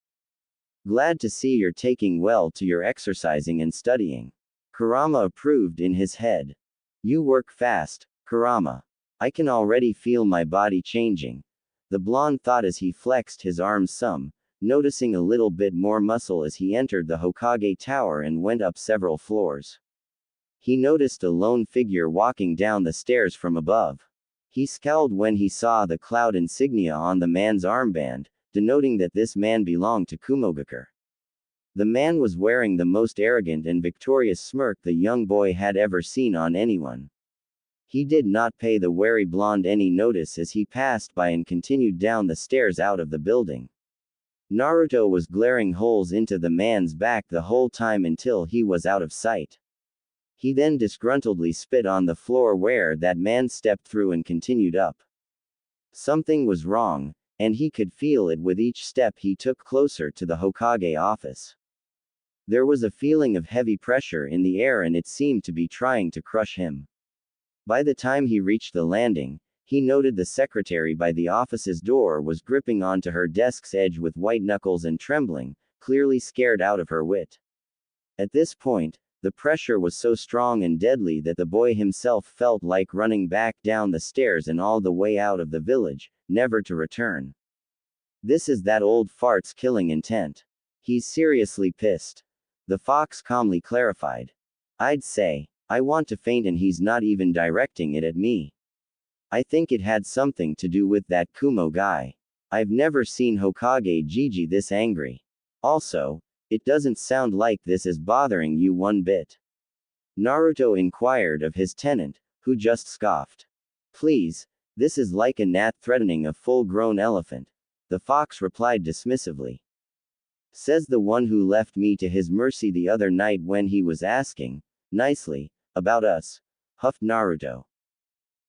Glad to see you're taking well to your exercising and studying. Kurama approved in his head. You work fast, Kurama. I can already feel my body changing. The blonde thought as he flexed his arms some, noticing a little bit more muscle as he entered the Hokage tower and went up several floors. He noticed a lone figure walking down the stairs from above. He scowled when he saw the cloud insignia on the man's armband, denoting that this man belonged to Kumogakure. The man was wearing the most arrogant and victorious smirk the young boy had ever seen on anyone. He did not pay the wary blonde any notice as he passed by and continued down the stairs out of the building. Naruto was glaring holes into the man's back the whole time until he was out of sight. He then disgruntledly spit on the floor where that man stepped through and continued up. Something was wrong, and he could feel it with each step he took closer to the Hokage office. There was a feeling of heavy pressure in the air and it seemed to be trying to crush him. By the time he reached the landing, he noted the secretary by the office's door was gripping onto her desk's edge with white knuckles and trembling, clearly scared out of her wit. At this point, the pressure was so strong and deadly that the boy himself felt like running back down the stairs and all the way out of the village, never to return. This is that old fart's killing intent. He's seriously pissed. The fox calmly clarified. I'd say, I want to faint and he's not even directing it at me. I think it had something to do with that Kumo guy. I've never seen Hokage Gigi this angry. Also, it doesn't sound like this is bothering you one bit. Naruto inquired of his tenant, who just scoffed. Please, this is like a gnat threatening a full-grown elephant. The fox replied dismissively. Says the one who left me to his mercy the other night when he was asking, nicely, about us, huffed Naruto.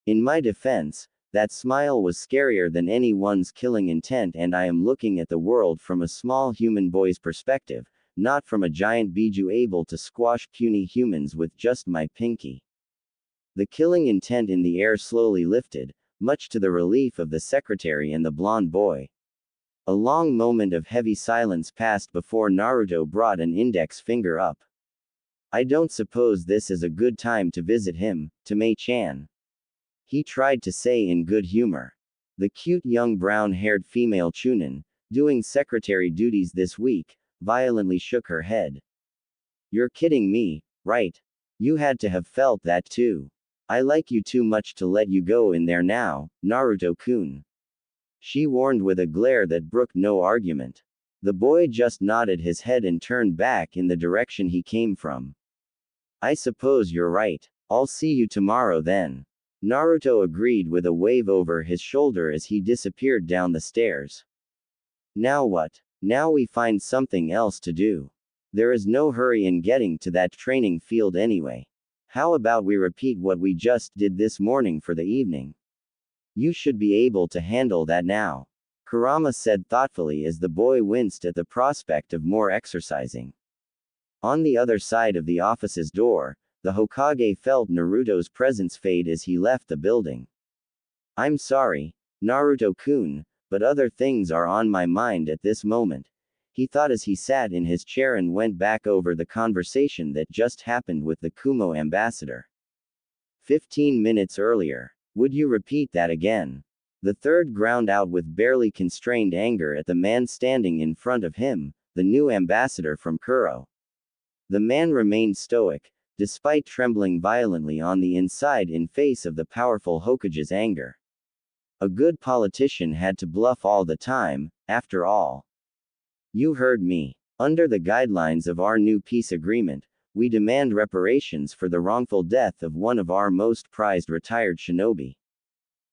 In my defense, that smile was scarier than anyone's killing intent and I am looking at the world from a small human boy's perspective, not from a giant biju able to squash puny humans with just my pinky. The killing intent in the air slowly lifted, much to the relief of the secretary and the blonde boy. A long moment of heavy silence passed before Naruto brought an index finger up. I don't suppose this is a good time to visit him, Temari-chan. He tried to say in good humor. The cute young brown-haired female chunin, doing secretary duties this week, violently shook her head. You're kidding me, right? You had to have felt that too. I like you too much to let you go in there now, Naruto-kun. She warned with a glare that brooked no argument. The boy just nodded his head and turned back in the direction he came from. I suppose you're right. I'll see you tomorrow then. Naruto agreed with a wave over his shoulder as he disappeared down the stairs. Now what? Now we find something else to do. There is no hurry in getting to that training field anyway. How about we repeat what we just did this morning for the evening? You should be able to handle that now. Kurama said thoughtfully as the boy winced at the prospect of more exercising. On the other side of the office's door, the Hokage felt Naruto's presence fade as he left the building. I'm sorry, Naruto-kun, but other things are on my mind at this moment, he thought as he sat in his chair and went back over the conversation that just happened with the Kumo ambassador. 15 minutes earlier. Would you repeat that again? The third ground out with barely constrained anger at the man standing in front of him, the new ambassador from Kuro. The man remained stoic, despite trembling violently on the inside in face of the powerful Hokage's anger. A good politician had to bluff all the time, after all. You heard me. Under the guidelines of our new peace agreement, we demand reparations for the wrongful death of one of our most prized retired shinobi.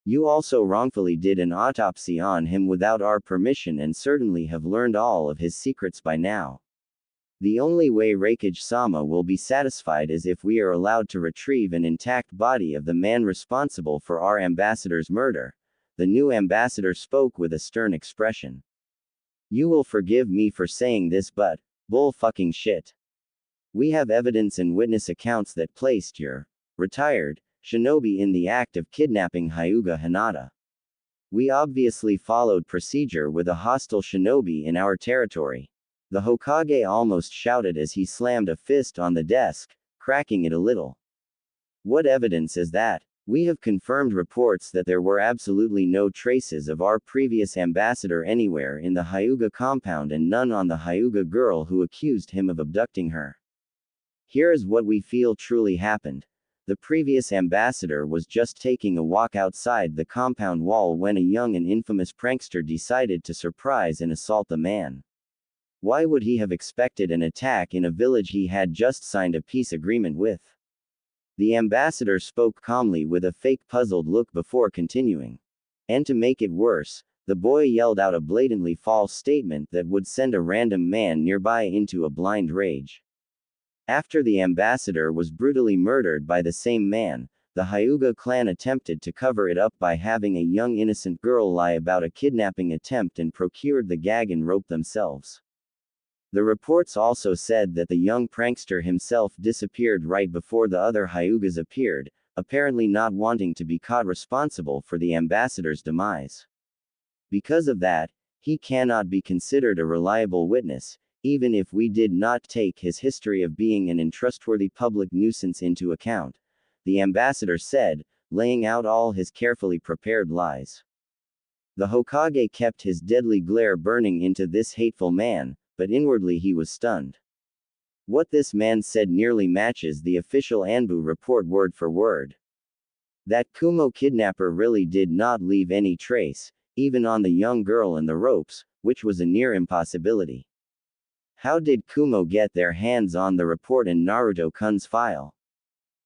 You also wrongfully did an autopsy on him without our permission and certainly have learned all of his secrets by now. The only way Raikage-sama will be satisfied is if we are allowed to retrieve an intact body of the man responsible for our ambassador's murder. The new ambassador spoke with a stern expression. You will forgive me for saying this, but bull fucking shit. We have evidence and witness accounts that placed your retired shinobi in the act of kidnapping Hyuga Hinata. We obviously followed procedure with a hostile shinobi in our territory. The Hokage almost shouted as he slammed a fist on the desk, cracking it a little. What evidence is that? We have confirmed reports that there were absolutely no traces of our previous ambassador anywhere in the Hyuga compound and none on the Hyuga girl who accused him of abducting her. Here is what we feel truly happened. The previous ambassador was just taking a walk outside the compound wall when a young and infamous prankster decided to surprise and assault the man. Why would he have expected an attack in a village he had just signed a peace agreement with? The ambassador spoke calmly with a fake puzzled look before continuing. And to make it worse, the boy yelled out a blatantly false statement that would send a random man nearby into a blind rage. After the ambassador was brutally murdered by the same man, the Hyuga clan attempted to cover it up by having a young innocent girl lie about a kidnapping attempt and procured the gag and rope themselves. The reports also said that the young prankster himself disappeared right before the other Hyugas appeared, apparently not wanting to be caught responsible for the ambassador's demise. Because of that, he cannot be considered a reliable witness, even if we did not take his history of being an untrustworthy public nuisance into account, the ambassador said, laying out all his carefully prepared lies. The Hokage kept his deadly glare burning into this hateful man, but inwardly he was stunned. What this man said nearly matches the official Anbu report word for word. That Kumo kidnapper really did not leave any trace, even on the young girl and the ropes, which was a near impossibility. How did Kumo get their hands on the report in Naruto-kun's file?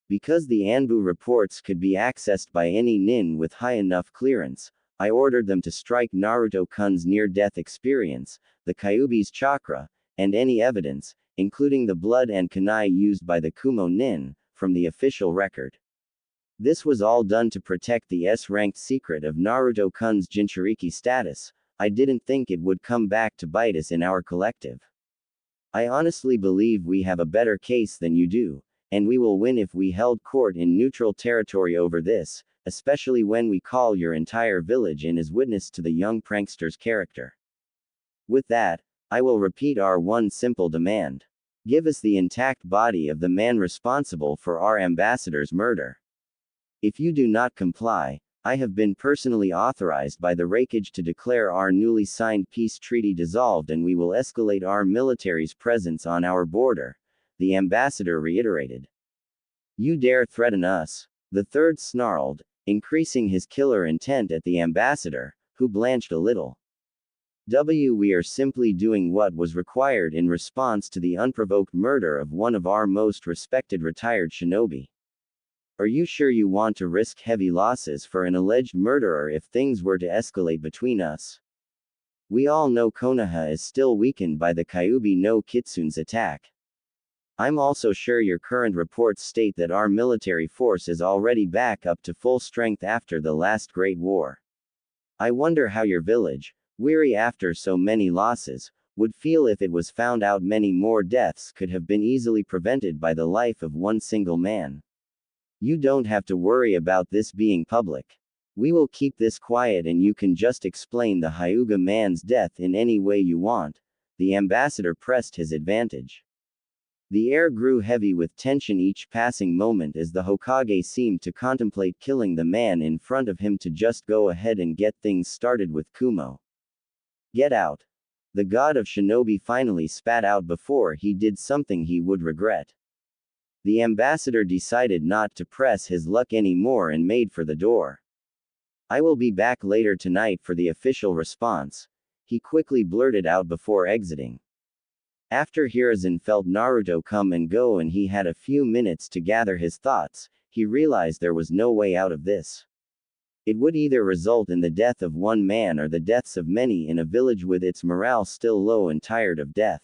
Because the Anbu reports could be accessed by any nin with high enough clearance, I ordered them to strike Naruto-kun's near-death experience, the kyuubi's chakra, and any evidence, including the blood and kunai used by the Kumo nin, from the official record. This was all done to protect the S-ranked secret of Naruto-kun's Jinchuriki status. I didn't think it would come back to bite us in our collective. I honestly believe we have a better case than you do, and we will win if we held court in neutral territory over this, especially when we call your entire village in as witness to the young prankster's character. With that, I will repeat our one simple demand. Give us the intact body of the man responsible for our ambassador's murder. If you do not comply, I have been personally authorized by the Reikage to declare our newly signed peace treaty dissolved and we will escalate our military's presence on our border, the ambassador reiterated. You dare threaten us? The third snarled, increasing his killer intent at the ambassador, who blanched a little. We are simply doing what was required in response to the unprovoked murder of one of our most respected retired shinobi. Are you sure you want to risk heavy losses for an alleged murderer if things were to escalate between us? We all know Konoha is still weakened by the Kyuubi no Kitsune's attack. I'm also sure your current reports state that our military force is already back up to full strength after the last Great War. I wonder how your village, weary after so many losses, would feel if it was found out many more deaths could have been easily prevented by the life of one single man. You don't have to worry about this being public. We will keep this quiet and you can just explain the Hyuga man's death in any way you want. The ambassador pressed his advantage. The air grew heavy with tension each passing moment as the Hokage seemed to contemplate killing the man in front of him to just go ahead and get things started with Kumo. Get out. The god of shinobi finally spat out before he did something he would regret. The ambassador decided not to press his luck anymore and made for the door. I will be back later tonight for the official response, he quickly blurted out before exiting. After Hiruzen felt Naruto come and go and he had a few minutes to gather his thoughts, he realized there was no way out of this. It would either result in the death of one man or the deaths of many in a village with its morale still low and tired of death.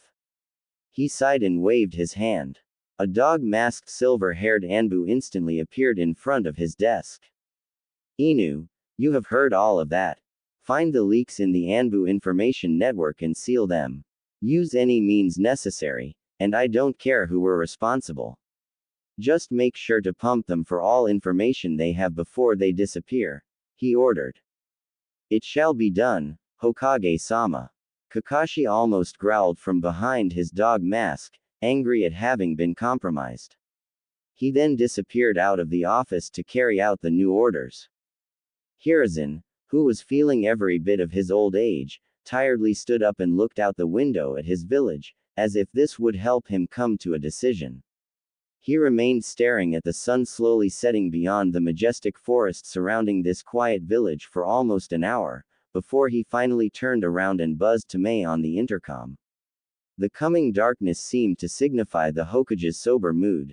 He sighed and waved his hand. A dog-masked silver-haired Anbu instantly appeared in front of his desk. Inu, you have heard all of that. Find the leaks in the Anbu information network and seal them. Use any means necessary, and I don't care who were responsible. Just make sure to pump them for all information they have before they disappear, he ordered. It shall be done, Hokage-sama. Kakashi almost growled from behind his dog mask, angry at having been compromised. He then disappeared out of the office to carry out the new orders. Hiruzen, who was feeling every bit of his old age, tiredly stood up and looked out the window at his village, as if this would help him come to a decision. He remained staring at the sun slowly setting beyond the majestic forest surrounding this quiet village for almost an hour, before he finally turned around and buzzed Temari on the intercom. The coming darkness seemed to signify the Hokage's sober mood.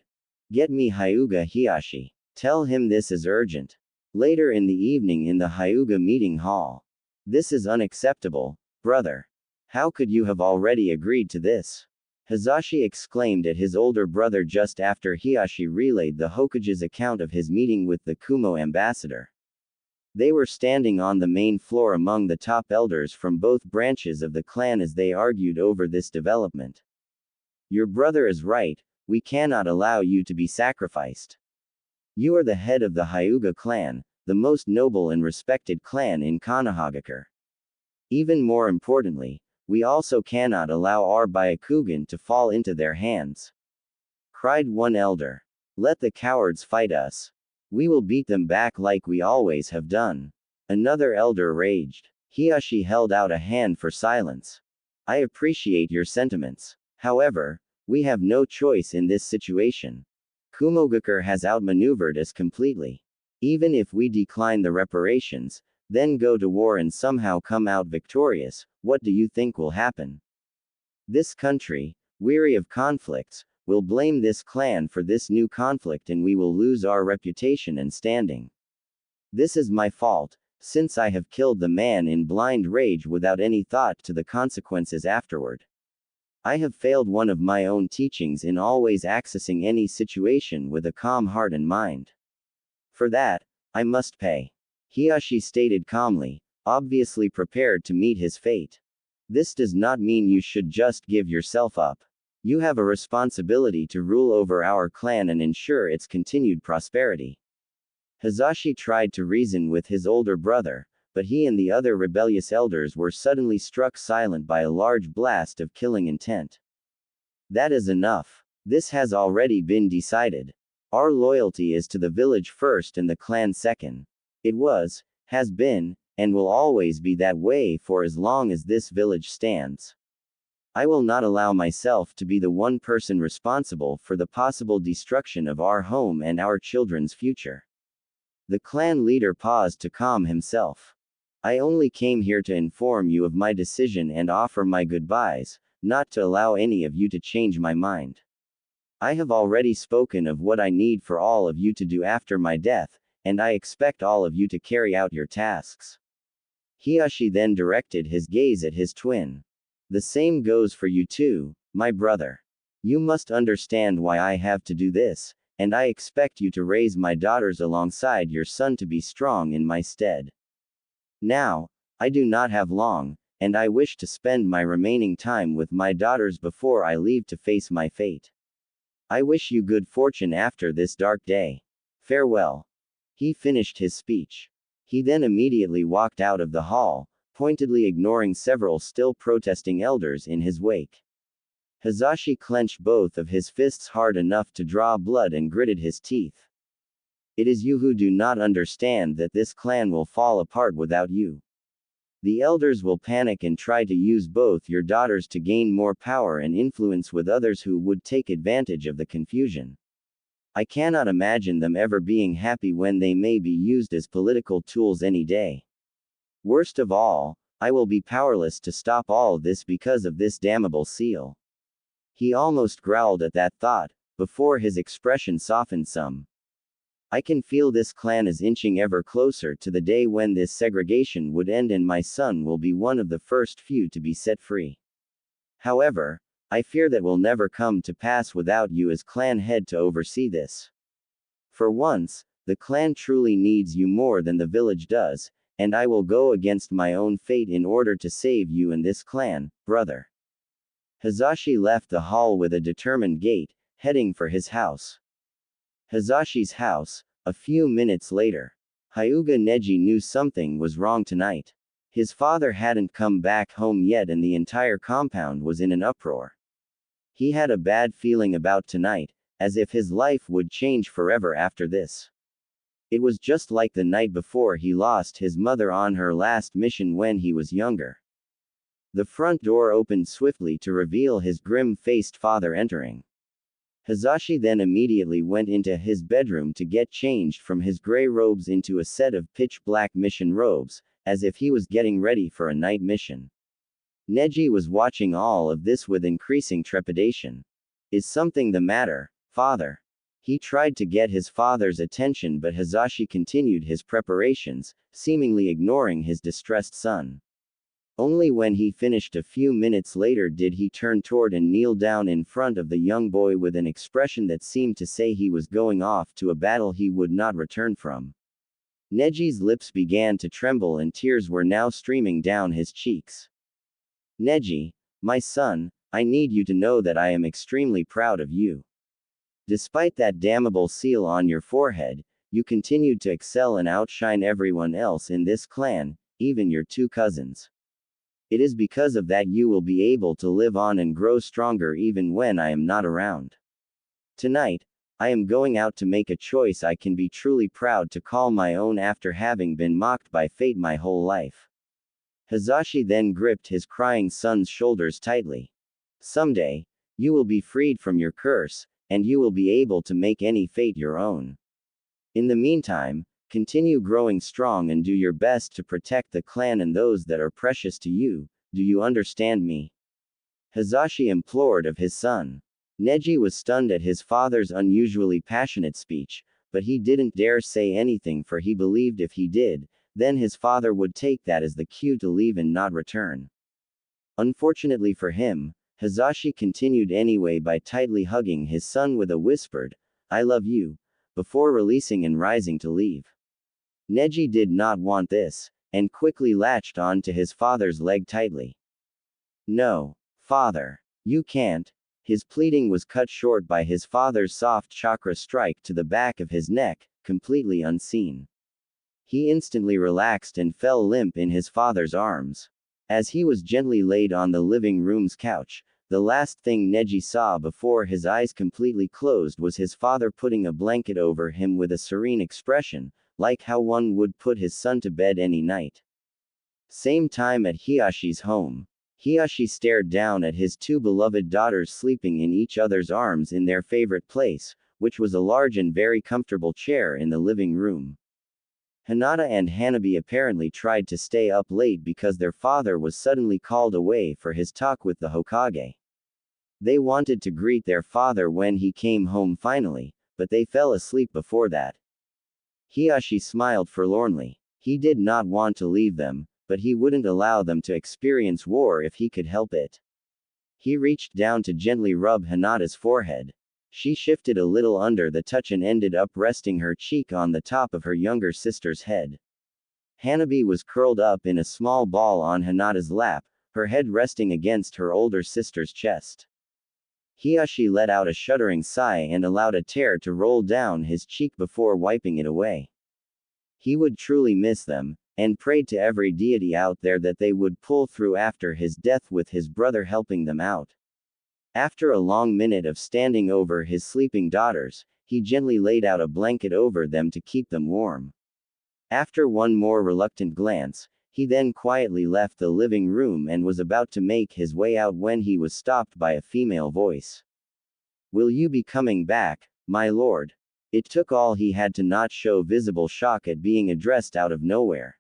Get me Hyuga Hiyashi. Tell him this is urgent. Later in the evening in the Hyuga meeting hall. This is unacceptable, brother. How could you have already agreed to this? Hizashi exclaimed at his older brother just after Hiyashi relayed the Hokage's account of his meeting with the Kumo ambassador. They were standing on the main floor among the top elders from both branches of the clan as they argued over this development. Your brother is right, we cannot allow you to be sacrificed. You are the head of the Hyuga clan, the most noble and respected clan in Konohagakure. Even more importantly, we also cannot allow our Byakugan to fall into their hands. Cried one elder. Let the cowards fight us. We will beat them back like we always have done. Another elder raged. Hiyashi held out a hand for silence. I appreciate your sentiments. However, we have no choice in this situation. Kumogakure has outmaneuvered us completely. Even if we decline the reparations, then go to war and somehow come out victorious, what do you think will happen? This country, weary of conflicts, will blame this clan for this new conflict and we will lose our reputation and standing. This is my fault, since I have killed the man in blind rage without any thought to the consequences afterward. I have failed one of my own teachings in always accessing any situation with a calm heart and mind. For that, I must pay. Hiyashi stated calmly, obviously prepared to meet his fate. This does not mean you should just give yourself up. You have a responsibility to rule over our clan and ensure its continued prosperity. Hizashi tried to reason with his older brother, but he and the other rebellious elders were suddenly struck silent by a large blast of killing intent. That is enough. This has already been decided. Our loyalty is to the village first and the clan second. It was, has been, and will always be that way for as long as this village stands. I will not allow myself to be the one person responsible for the possible destruction of our home and our children's future. The clan leader paused to calm himself. I only came here to inform you of my decision and offer my goodbyes, not to allow any of you to change my mind. I have already spoken of what I need for all of you to do after my death, and I expect all of you to carry out your tasks. Hiyashi then directed his gaze at his twin. The same goes for you too, my brother. You must understand why I have to do this, and I expect you to raise my daughters alongside your son to be strong in my stead. Now, I do not have long, and I wish to spend my remaining time with my daughters before I leave to face my fate. I wish you good fortune after this dark day. Farewell. He finished his speech. He then immediately walked out of the hall, pointedly ignoring several still protesting elders in his wake. Hizashi clenched both of his fists hard enough to draw blood and gritted his teeth. It is you who do not understand that this clan will fall apart without you. The elders will panic and try to use both your daughters to gain more power and influence with others who would take advantage of the confusion. I cannot imagine them ever being happy when they may be used as political tools any day. Worst of all, I will be powerless to stop all this because of this damnable seal. He almost growled at that thought, before his expression softened some. I can feel this clan is inching ever closer to the day when this segregation would end and my son will be one of the first few to be set free. However, I fear that will never come to pass without you as clan head to oversee this. For once, the clan truly needs you more than the village does, and I will go against my own fate in order to save you and this clan, brother. Hizashi left the hall with a determined gait, heading for his house. Hizashi's house, a few minutes later. Hyuga Neji knew something was wrong tonight. His father hadn't come back home yet and the entire compound was in an uproar. He had a bad feeling about tonight, as if his life would change forever after this. It was just like the night before he lost his mother on her last mission when he was younger. The front door opened swiftly to reveal his grim-faced father entering. Hazashi then immediately went into his bedroom to get changed from his gray robes into a set of pitch-black mission robes, as if he was getting ready for a night mission. Neji was watching all of this with increasing trepidation. Is something the matter, father? He tried to get his father's attention, but Hazashi continued his preparations, seemingly ignoring his distressed son. Only when he finished a few minutes later did he turn toward and kneel down in front of the young boy with an expression that seemed to say he was going off to a battle he would not return from. Neji's lips began to tremble and tears were now streaming down his cheeks. Neji, my son, I need you to know that I am extremely proud of you. Despite that damnable seal on your forehead, you continued to excel and outshine everyone else in this clan, even your two cousins. It is because of that you will be able to live on and grow stronger even when I am not around. Tonight, I am going out to make a choice I can be truly proud to call my own after having been mocked by fate my whole life. Hazashi then gripped his crying son's shoulders tightly. Someday, you will be freed from your curse, and you will be able to make any fate your own. In the meantime, continue growing strong and do your best to protect the clan and those that are precious to you. Do you understand me? Hazashi implored of his son. Neji was stunned at his father's unusually passionate speech, but he didn't dare say anything for he believed if he did, then his father would take that as the cue to leave and not return. Unfortunately for him, Hazashi continued anyway by tightly hugging his son with a whispered, "I love you," before releasing and rising to leave. Neji did not want this, and quickly latched on to his father's leg tightly. No, father. You can't. His pleading was cut short by his father's soft chakra strike to the back of his neck, completely unseen. He instantly relaxed and fell limp in his father's arms. As he was gently laid on the living room's couch, the last thing Neji saw before his eyes completely closed was his father putting a blanket over him with a serene expression, like how one would put his son to bed any night. Same time at Hiyashi's home. Hiyashi stared down at his two beloved daughters sleeping in each other's arms in their favorite place, which was a large and very comfortable chair in the living room. Hinata and Hanabi apparently tried to stay up late because their father was suddenly called away for his talk with the Hokage. They wanted to greet their father when he came home finally, but they fell asleep before that. Hiyashi smiled forlornly. He did not want to leave them, but he wouldn't allow them to experience war if he could help it. He reached down to gently rub Hinata's forehead. She shifted a little under the touch and ended up resting her cheek on the top of her younger sister's head. Hanabi was curled up in a small ball on Hinata's lap, her head resting against her older sister's chest. Hiyashi let out a shuddering sigh and allowed a tear to roll down his cheek before wiping it away. He would truly miss them, and prayed to every deity out there that they would pull through after his death with his brother helping them out. After a long minute of standing over his sleeping daughters, he gently laid out a blanket over them to keep them warm. After one more reluctant glance, he then quietly left the living room and was about to make his way out when he was stopped by a female voice. "Will you be coming back, my lord?" It took all he had to not show visible shock at being addressed out of nowhere.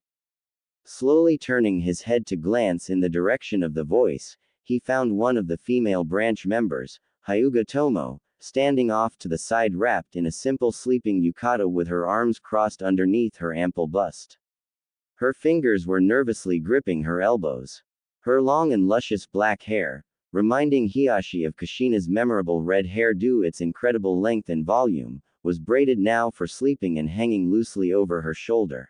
Slowly turning his head to glance in the direction of the voice, he found one of the female branch members, Hyuga Tomo, standing off to the side wrapped in a simple sleeping yukata with her arms crossed underneath her ample bust. Her fingers were nervously gripping her elbows. Her long and luscious black hair, reminding Hiyashi of Kushina's memorable red hair due its incredible length and volume, was braided now for sleeping and hanging loosely over her shoulder.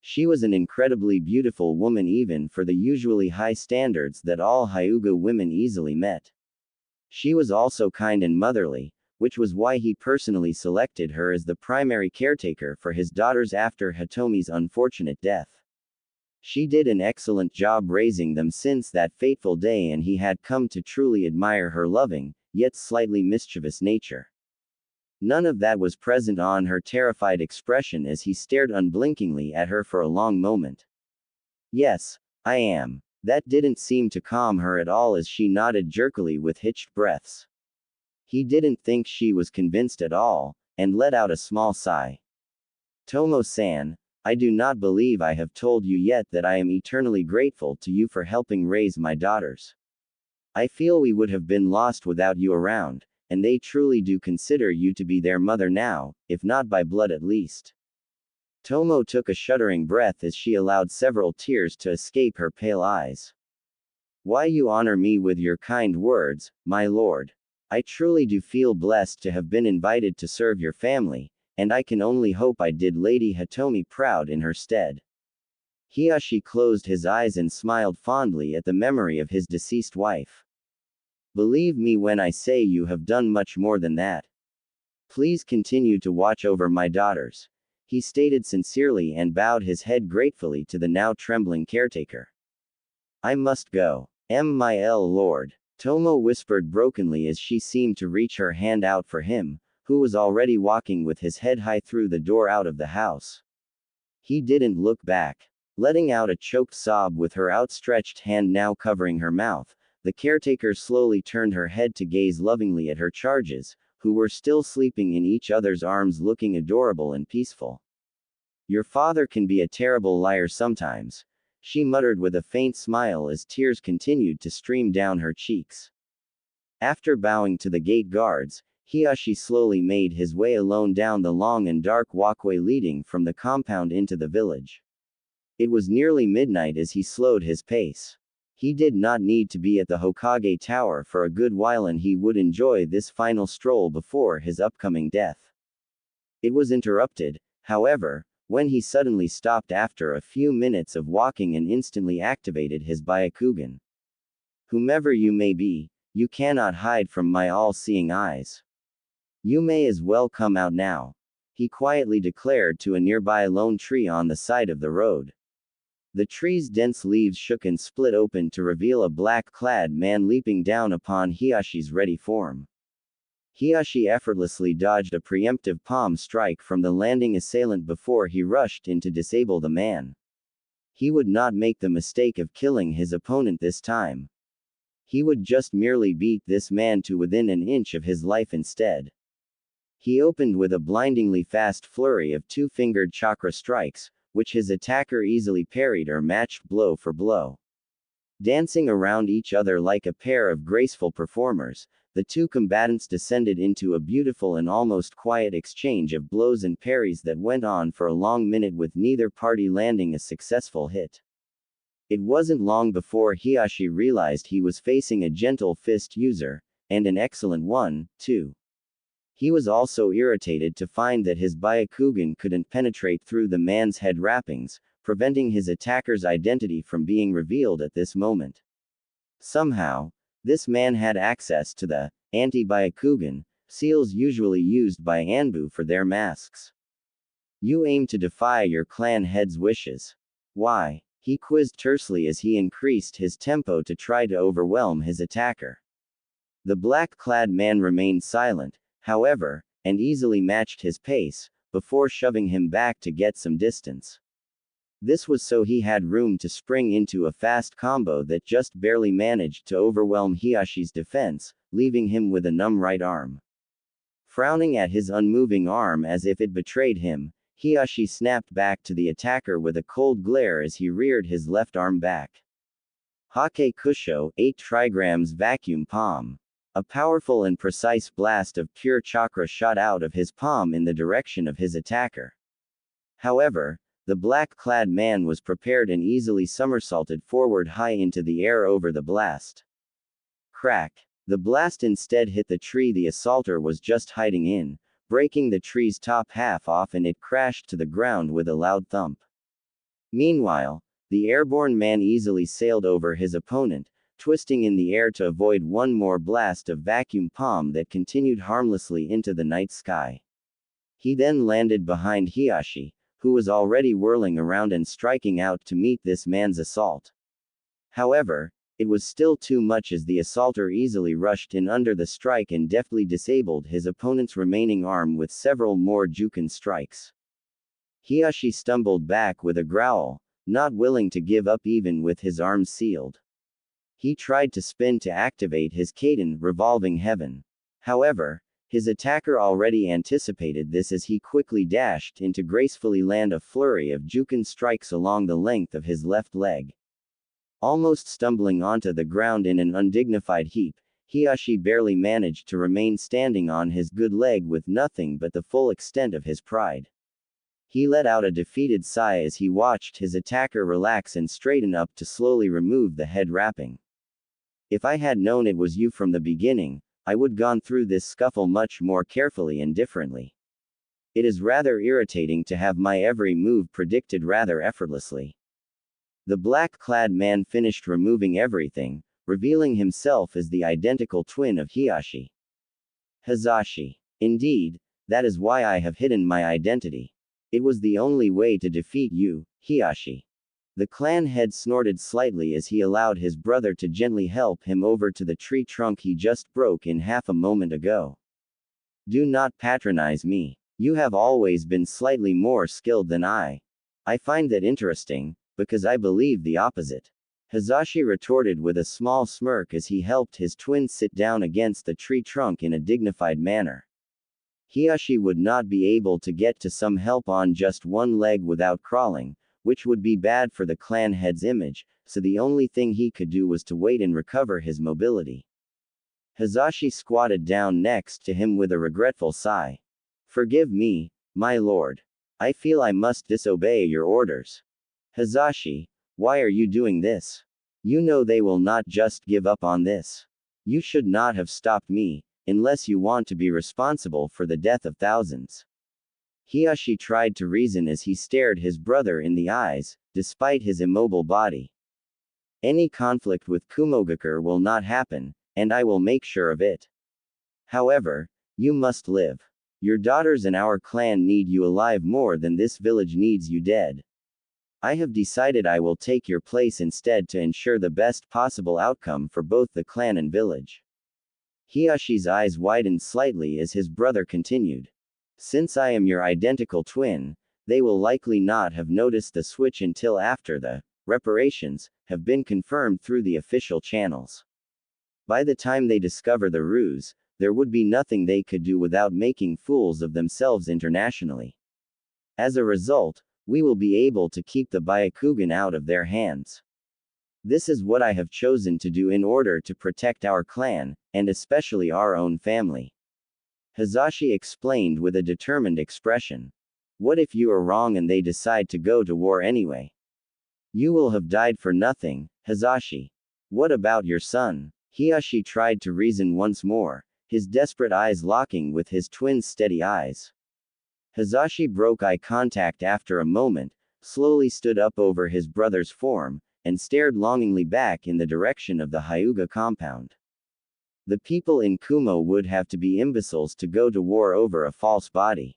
She was an incredibly beautiful woman even for the usually high standards that all Hyuga women easily met. She was also kind and motherly, which was why he personally selected her as the primary caretaker for his daughters after Hitomi's unfortunate death. She did an excellent job raising them since that fateful day and he had come to truly admire her loving, yet slightly mischievous nature. None of that was present on her terrified expression as he stared unblinkingly at her for a long moment. Yes, I am. That didn't seem to calm her at all as she nodded jerkily with hitched breaths. He didn't think she was convinced at all, and let out a small sigh. Tomo-san, I do not believe I have told you yet that I am eternally grateful to you for helping raise my daughters. I feel we would have been lost without you around, and they truly do consider you to be their mother now, if not by blood at least. Tomo took a shuddering breath as she allowed several tears to escape her pale eyes. Why you honor me with your kind words, my lord. I truly do feel blessed to have been invited to serve your family, and I can only hope I did Lady Hitomi proud in her stead. Hiyashi closed his eyes and smiled fondly at the memory of his deceased wife. Believe me when I say you have done much more than that. Please continue to watch over my daughters, he stated sincerely and bowed his head gratefully to the now trembling caretaker. I must go. My lord. Tomo whispered brokenly as she seemed to reach her hand out for him, who was already walking with his head high through the door out of the house. He didn't look back. Letting out a choked sob with her outstretched hand now covering her mouth, the caretaker slowly turned her head to gaze lovingly at her charges, who were still sleeping in each other's arms looking adorable and peaceful. Your father can be a terrible liar sometimes, she muttered with a faint smile as tears continued to stream down her cheeks. After bowing to the gate guards, Hiyashi slowly made his way alone down the long and dark walkway leading from the compound into the village. It was nearly midnight as he slowed his pace. He did not need to be at the Hokage Tower for a good while and he would enjoy this final stroll before his upcoming death. It was interrupted, however, when he suddenly stopped after a few minutes of walking and instantly activated his Byakugan. Whomever you may be, you cannot hide from my all-seeing eyes. You may as well come out now, he quietly declared to a nearby lone tree on the side of the road. The tree's dense leaves shook and split open to reveal a black-clad man leaping down upon Hiyashi's ready form. Hiyashi effortlessly dodged a preemptive palm strike from the landing assailant before he rushed in to disable the man. He would not make the mistake of killing his opponent this time. He would just merely beat this man to within an inch of his life instead. He opened with a blindingly fast flurry of two-fingered chakra strikes, which his attacker easily parried or matched blow for blow. Dancing around each other like a pair of graceful performers, the two combatants descended into a beautiful and almost quiet exchange of blows and parries that went on for a long minute with neither party landing a successful hit. It wasn't long before Hiyashi realized he was facing a gentle fist user, and an excellent one, too. He was also irritated to find that his Byakugan couldn't penetrate through the man's head wrappings, preventing his attacker's identity from being revealed at this moment. Somehow, this man had access to the anti-Byakugan seals usually used by Anbu for their masks. You aim to defy your clan head's wishes. Why? He quizzed tersely as he increased his tempo to try to overwhelm his attacker. The black-clad man remained silent, however, and easily matched his pace, before shoving him back to get some distance. This was so he had room to spring into a fast combo that just barely managed to overwhelm Hiyashi's defense, leaving him with a numb right arm. Frowning at his unmoving arm as if it betrayed him, Hiyashi snapped back to the attacker with a cold glare as he reared his left arm back. Hake Kusho, 8 trigrams vacuum palm. A powerful and precise blast of pure chakra shot out of his palm in the direction of his attacker. However, the black-clad man was prepared and easily somersaulted forward high into the air over the blast. Crack! The blast instead hit the tree the assaulter was just hiding in, breaking the tree's top half off and it crashed to the ground with a loud thump. Meanwhile, the airborne man easily sailed over his opponent, twisting in the air to avoid one more blast of vacuum palm that continued harmlessly into the night sky. He then landed behind Hiyashi, who was already whirling around and striking out to meet this man's assault. However, It was still too much as the assaulter easily rushed in under the strike and deftly disabled his opponent's remaining arm with several more Juken strikes. Hiashi stumbled back with a growl, not willing to give up even with his arms sealed. He tried to spin to activate his Kaden revolving heaven. However, his attacker already anticipated this as he quickly dashed in to gracefully land a flurry of Juken strikes along the length of his left leg. Almost stumbling onto the ground in an undignified heap, Hiashi barely managed to remain standing on his good leg with nothing but the full extent of his pride. He let out a defeated sigh as he watched his attacker relax and straighten up to slowly remove the head wrapping. If I had known it was you from the beginning, I would gone through this scuffle much more carefully and differently. It is rather irritating to have my every move predicted rather effortlessly. The black-clad man finished removing everything, revealing himself as the identical twin of Hiashi. Hazashi. Indeed, that is why I have hidden my identity. It was the only way to defeat you, Hiashi. The clan head snorted slightly as he allowed his brother to gently help him over to the tree trunk he just broke in half a moment ago. Do not patronize me. You have always been slightly more skilled than I. I find that interesting, because I believe the opposite. Hazashi retorted with a small smirk as he helped his twin sit down against the tree trunk in a dignified manner. Hiashi would not be able to get to some help on just one leg without crawling, which would be bad for the clan head's image, so the only thing he could do was to wait and recover his mobility. Hazashi squatted down next to him with a regretful sigh. Forgive me, my lord. I feel I must disobey your orders. Hazashi, why are you doing this? You know they will not just give up on this. You should not have stopped me, unless you want to be responsible for the death of thousands. Hiashi tried to reason as he stared his brother in the eyes, despite his immobile body. Any conflict with Kumogakure will not happen, and I will make sure of it. However, you must live. Your daughters and our clan need you alive more than this village needs you dead. I have decided I will take your place instead to ensure the best possible outcome for both the clan and village. Hiashi's eyes widened slightly as his brother continued. Since I am your identical twin, they will likely not have noticed the switch until after the reparations have been confirmed through the official channels. By the time they discover the ruse, there would be nothing they could do without making fools of themselves internationally. As a result, we will be able to keep the Byakugan out of their hands. This is what I have chosen to do in order to protect our clan, and especially our own family. Hazashi explained with a determined expression. What if you are wrong and they decide to go to war anyway? You will have died for nothing, Hazashi. What about your son? Hiashi tried to reason once more, his desperate eyes locking with his twin's steady eyes. Hazashi broke eye contact after a moment, slowly stood up over his brother's form, and stared longingly back in the direction of the Hyuga compound. The people in Kumo would have to be imbeciles to go to war over a false body.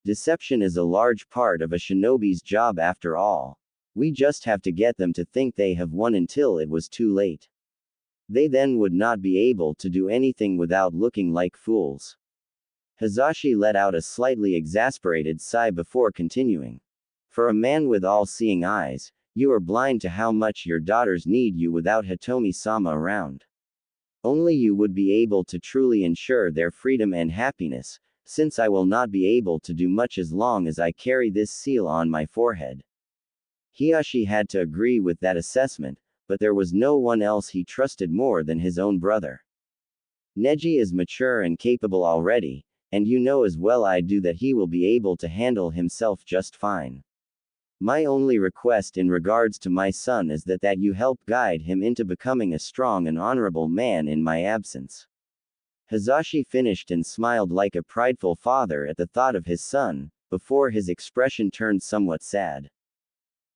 Deception is a large part of a shinobi's job after all. We just have to get them to think they have won until it was too late. They then would not be able to do anything without looking like fools. Hazashi let out a slightly exasperated sigh before continuing. For a man with all-seeing eyes, you are blind to how much your daughters need you without Hitomi-sama around. Only you would be able to truly ensure their freedom and happiness, since I will not be able to do much as long as I carry this seal on my forehead. Hiashi had to agree with that assessment, but there was no one else he trusted more than his own brother. Neji is mature and capable already, and you know as well I do that he will be able to handle himself just fine. My only request in regards to my son is that you help guide him into becoming a strong and honorable man in my absence. Hazashi finished and smiled like a prideful father at the thought of his son, before his expression turned somewhat sad.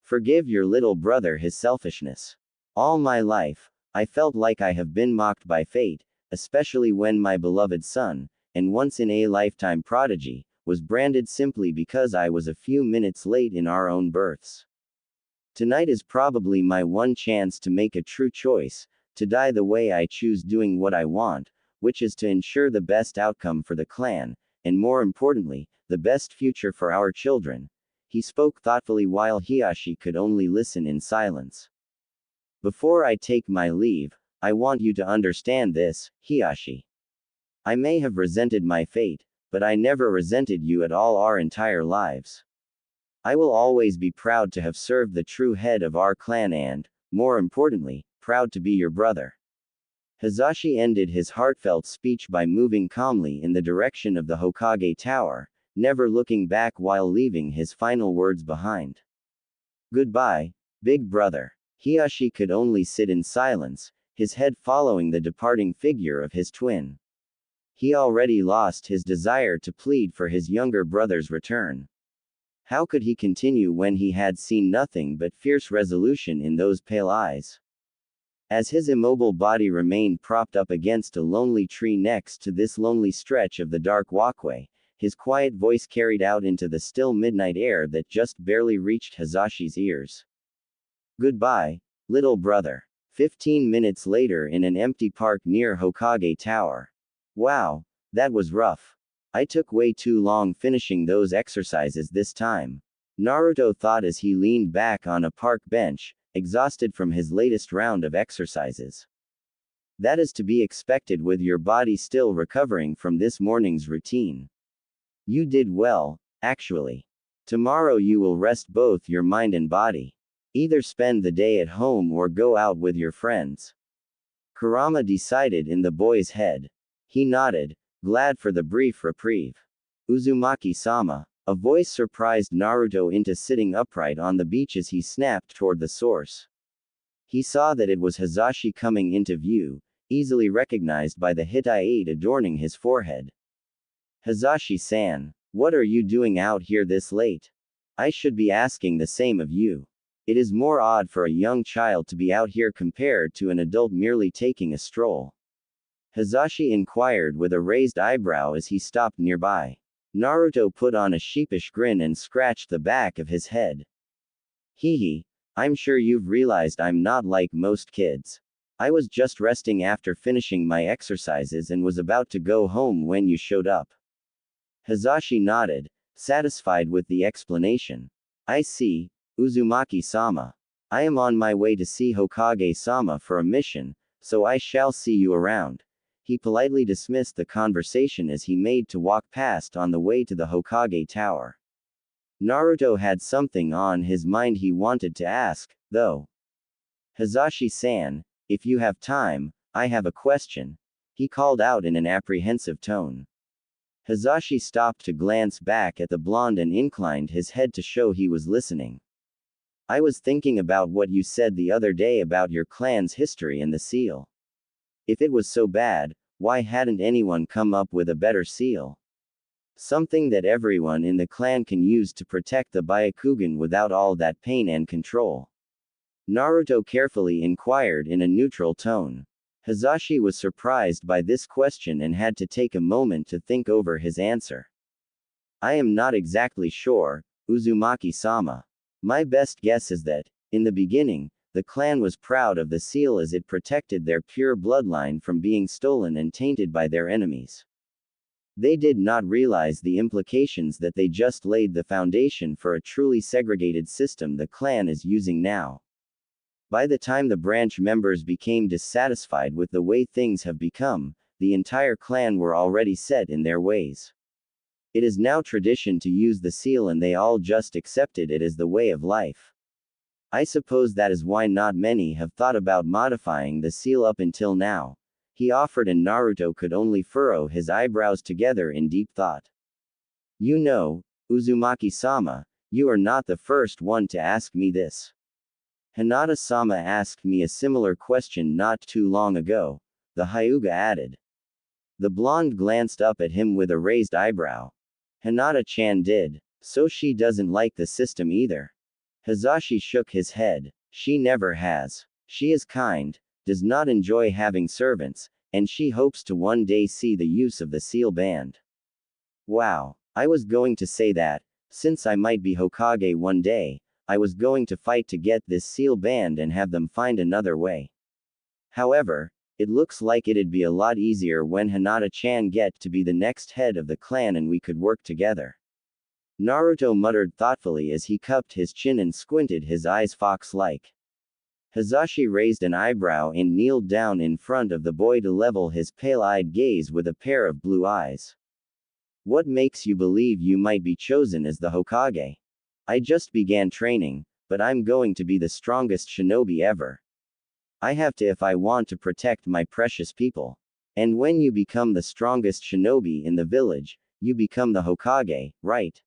Forgive your little brother his selfishness. All my life, I felt like I have been mocked by fate, especially when my beloved son, and once-in-a-lifetime prodigy, was branded simply because I was a few minutes late in our own births. Tonight is probably my one chance to make a true choice, to die the way I choose, doing what I want, which is to ensure the best outcome for the clan, and more importantly, the best future for our children. He spoke thoughtfully while Hiashi could only listen in silence. Before I take my leave, I want you to understand this, Hiashi. I may have resented my fate, but I never resented you at all our entire lives. I will always be proud to have served the true head of our clan and, more importantly, proud to be your brother. Hazashi ended his heartfelt speech by moving calmly in the direction of the Hokage Tower, never looking back while leaving his final words behind. Goodbye, big brother. Hiashi could only sit in silence, his head following the departing figure of his twin. He already lost his desire to plead for his younger brother's return. How could he continue when he had seen nothing but fierce resolution in those pale eyes? As his immobile body remained propped up against a lonely tree next to this lonely stretch of the dark walkway, his quiet voice carried out into the still midnight air that just barely reached Hazashi's ears. Goodbye, little brother. 15 minutes later in an empty park near Hokage Tower. Wow, that was rough. I took way too long finishing those exercises this time. Naruto thought as he leaned back on a park bench, exhausted from his latest round of exercises. That is to be expected with your body still recovering from this morning's routine. You did well, actually. Tomorrow you will rest both your mind and body. Either spend the day at home or go out with your friends. Kurama decided in the boy's head. He nodded, glad for the brief reprieve. Uzumaki-sama, a voice surprised Naruto into sitting upright on the beach as he snapped toward the source. He saw that it was Hazashi coming into view, easily recognized by the Hittite adorning his forehead. Hazashi-san, what are you doing out here this late? I should be asking the same of you. It is more odd for a young child to be out here compared to an adult merely taking a stroll. Hazashi inquired with a raised eyebrow as he stopped nearby. Naruto put on a sheepish grin and scratched the back of his head. Hee, I'm sure you've realized I'm not like most kids. I was just resting after finishing my exercises and was about to go home when you showed up. Hazashi nodded, satisfied with the explanation. I see, Uzumaki-sama. I am on my way to see Hokage-sama for a mission, so I shall see you around. He politely dismissed the conversation as he made to walk past on the way to the Hokage Tower. Naruto had something on his mind he wanted to ask, though. Hazashi-san, if you have time, I have a question, he called out in an apprehensive tone. Hazashi stopped to glance back at the blonde and inclined his head to show he was listening. I was thinking about what you said the other day about your clan's history and the seal. If it was so bad, why hadn't anyone come up with a better seal? Something that everyone in the clan can use to protect the Byakugan without all that pain and control. Naruto carefully inquired in a neutral tone. Hazashi was surprised by this question and had to take a moment to think over his answer. I am not exactly sure, Uzumaki-sama. My best guess is that, in the beginning, the clan was proud of the seal as it protected their pure bloodline from being stolen and tainted by their enemies. They did not realize the implications that they just laid the foundation for a truly segregated system the clan is using now. By the time the branch members became dissatisfied with the way things have become, the entire clan were already set in their ways. It is now tradition to use the seal and they all just accepted it as the way of life. I suppose that is why not many have thought about modifying the seal up until now, he offered, and Naruto could only furrow his eyebrows together in deep thought. You know, Uzumaki-sama, you are not the first one to ask me this. Hinata-sama asked me a similar question not too long ago, the Hyuga added. The blonde glanced up at him with a raised eyebrow. Hinata-chan did, so she doesn't like the system either. Hazashi shook his head. She never has. She is kind, does not enjoy having servants, and she hopes to one day see the use of the seal band. Wow, I was going to say that, since I might be Hokage one day, I was going to fight to get this seal banned and have them find another way. However, it looks like it'd be a lot easier when Hinata-chan get to be the next head of the clan and we could work together. Naruto muttered thoughtfully as he cupped his chin and squinted his eyes fox-like. Hisashi raised an eyebrow and kneeled down in front of the boy to level his pale-eyed gaze with a pair of blue eyes. What makes you believe you might be chosen as the Hokage? I just began training, but I'm going to be the strongest shinobi ever. I have to if I want to protect my precious people. And when you become the strongest shinobi in the village, you become the Hokage, right?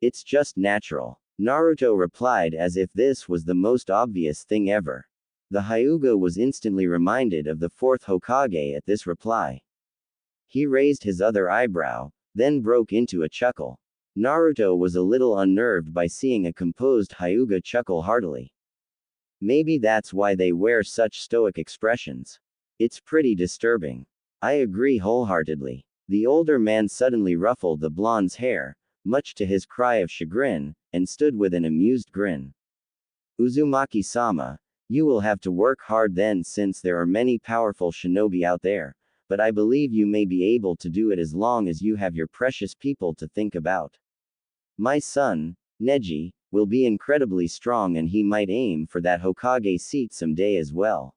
It's just natural. Naruto replied as if this was the most obvious thing ever. The Hyuga was instantly reminded of the fourth Hokage at this reply. He raised his other eyebrow, then broke into a chuckle. Naruto was a little unnerved by seeing a composed Hyuga chuckle heartily. Maybe that's why they wear such stoic expressions. It's pretty disturbing. I agree wholeheartedly. The older man suddenly ruffled the blonde's hair, much to his cry of chagrin, and stood with an amused grin. Uzumaki-sama, you will have to work hard then since there are many powerful shinobi out there, but I believe you may be able to do it as long as you have your precious people to think about. My son, Neji, will be incredibly strong and he might aim for that Hokage seat someday as well.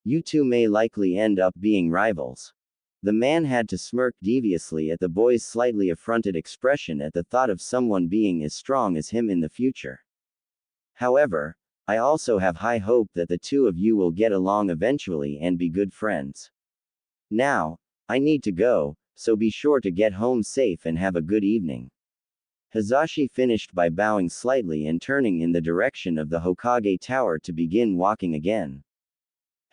You two may likely end up being rivals. The man had to smirk deviously at the boy's slightly affronted expression at the thought of someone being as strong as him in the future. However, I also have high hope that the two of you will get along eventually and be good friends. Now, I need to go, so be sure to get home safe and have a good evening. Hisashi finished by bowing slightly and turning in the direction of the Hokage Tower to begin walking again.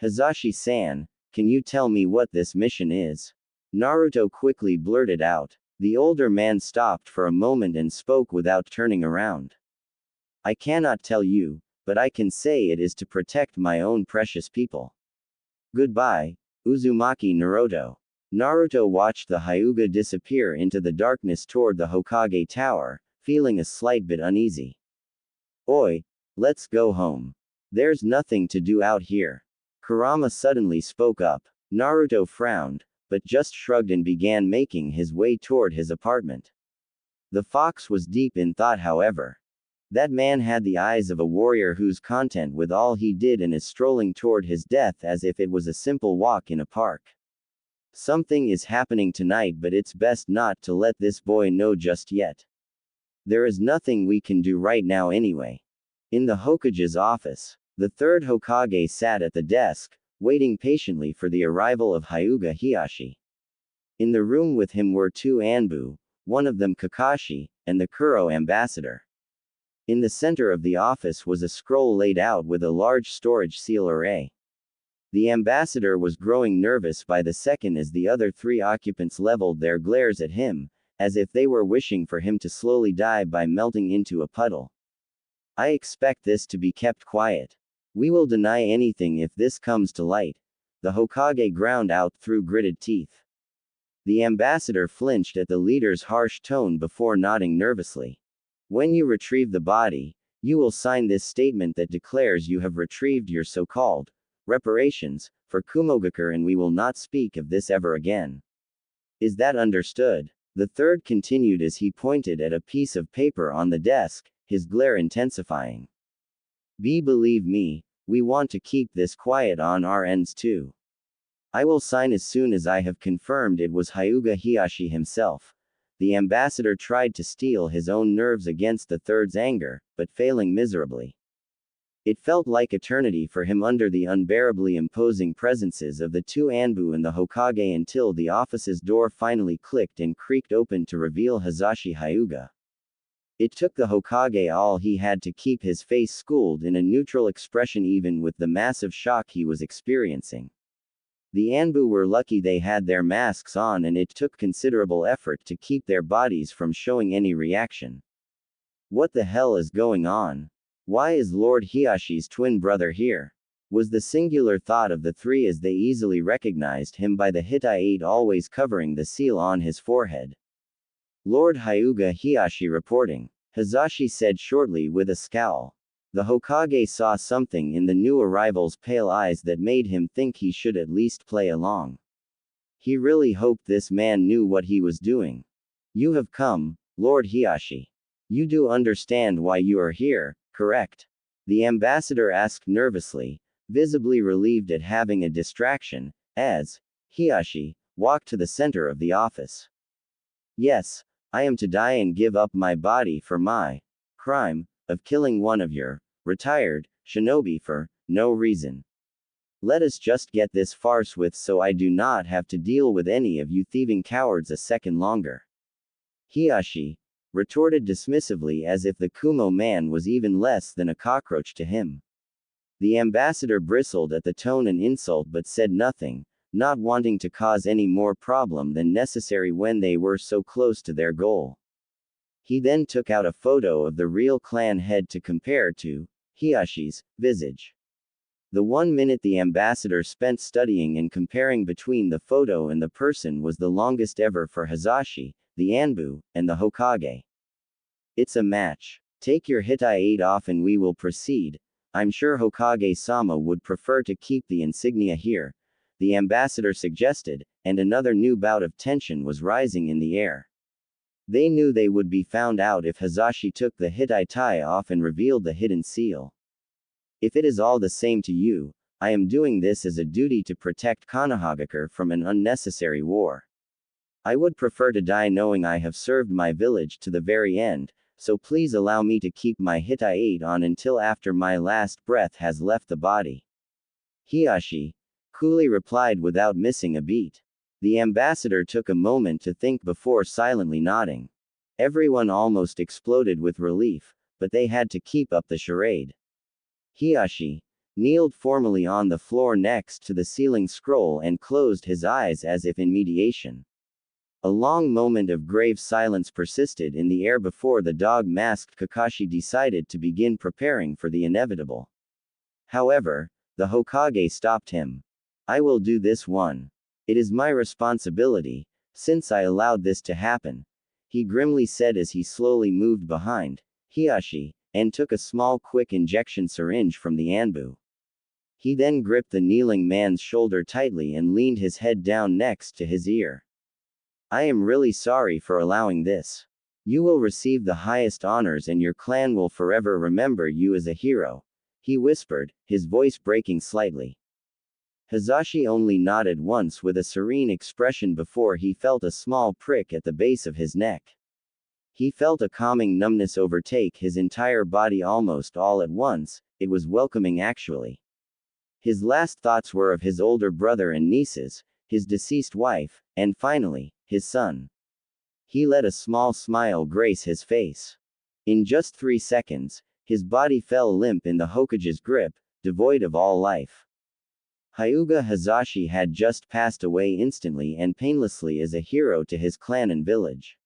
Hisashi-san, can you tell me what this mission is? Naruto quickly blurted out. The older man stopped for a moment and spoke without turning around. I cannot tell you, but I can say it is to protect my own precious people. Goodbye, Uzumaki Naruto. Naruto watched the Hyuga disappear into the darkness toward the Hokage Tower, feeling a slight bit uneasy. Oi, let's go home. There's nothing to do out here. Kurama suddenly spoke up. Naruto frowned, but just shrugged and began making his way toward his apartment. The fox was deep in thought, however. That man had the eyes of a warrior who's content with all he did and is strolling toward his death as if it was a simple walk in a park. Something is happening tonight, but it's best not to let this boy know just yet. There is nothing we can do right now anyway. In the Hokage's office, the third Hokage sat at the desk, waiting patiently for the arrival of Hyuga Hiyashi. In the room with him were two Anbu, one of them Kakashi, and the Kuro ambassador. In the center of the office was a scroll laid out with a large storage seal array. The ambassador was growing nervous by the second as the other three occupants leveled their glares at him, as if they were wishing for him to slowly die by melting into a puddle. I expect this to be kept quiet. We will deny anything if this comes to light, the Hokage ground out through gritted teeth. The ambassador flinched at the leader's harsh tone before nodding nervously. When you retrieve the body, you will sign this statement that declares you have retrieved your so-called reparations for Kumogakure, and we will not speak of this ever again. Is that understood? The third continued as he pointed at a piece of paper on the desk, his glare intensifying. Believe me, we want to keep this quiet on our ends too. I will sign as soon as I have confirmed it was Hyuga Hiyashi himself. The ambassador tried to steel his own nerves against the third's anger, but failing miserably. It felt like eternity for him under the unbearably imposing presences of the two Anbu and the Hokage until the office's door finally clicked and creaked open to reveal Hisashi Hyuga. It took the Hokage all he had to keep his face schooled in a neutral expression even with the massive shock he was experiencing. The Anbu were lucky they had their masks on, and it took considerable effort to keep their bodies from showing any reaction. What the hell is going on? Why is Lord Hiyashi's twin brother here? Was the singular thought of the three as they easily recognized him by the Hittite always covering the seal on his forehead. Lord Hyuga Hiyashi reporting. Hazashi said shortly with a scowl. The Hokage saw something in the new arrival's pale eyes that made him think he should at least play along. He really hoped this man knew what he was doing. You have come, Lord Hiashi. You do understand why you are here, correct? The ambassador asked nervously, visibly relieved at having a distraction, as Hiashi walked to the center of the office. Yes, I am to die and give up my body for my crime of killing one of your retired shinobi for no reason. Let us just get this farce with so I do not have to deal with any of you thieving cowards a second longer. Hiashi retorted dismissively as if the Kumo man was even less than a cockroach to him. The ambassador bristled at the tone and insult but said nothing, not wanting to cause any more problem than necessary when they were so close to their goal. He then took out a photo of the real clan head to compare to Hiashi's visage. The 1 minute the ambassador spent studying and comparing between the photo and the person was the longest ever for Hazashi, the Anbu, and the Hokage. It's a match. Take your Hitai 8 off and we will proceed. I'm sure Hokage-sama would prefer to keep the insignia here, the ambassador suggested, and another new bout of tension was rising in the air. They knew they would be found out if Hazashi took the Hitai tie off and revealed the hidden seal. If it is all the same to you, I am doing this as a duty to protect Konohagakure from an unnecessary war. I would prefer to die knowing I have served my village to the very end, so please allow me to keep my Hitai 8 on until after my last breath has left the body. Hiashi coolly replied without missing a beat. The ambassador took a moment to think before silently nodding. Everyone almost exploded with relief, but they had to keep up the charade. Hiashi kneeled formally on the floor next to the ceiling scroll and closed his eyes as if in meditation. A long moment of grave silence persisted in the air before the dog-masked Kakashi decided to begin preparing for the inevitable. However, the Hokage stopped him. I will do this one. It is my responsibility, since I allowed this to happen, he grimly said as he slowly moved behind Hiashi and took a small quick injection syringe from the Anbu. He then gripped the kneeling man's shoulder tightly and leaned his head down next to his ear. I am really sorry for allowing this. You will receive the highest honors and your clan will forever remember you as a hero, he whispered, his voice breaking slightly. Hazashi only nodded once with a serene expression before he felt a small prick at the base of his neck. He felt a calming numbness overtake his entire body almost all at once. It was welcoming actually. His last thoughts were of his older brother and nieces, his deceased wife, and finally, his son. He let a small smile grace his face. In just 3 seconds, his body fell limp in the Hokage's grip, devoid of all life. Hyuga Hazashi had just passed away instantly and painlessly as a hero to his clan and village.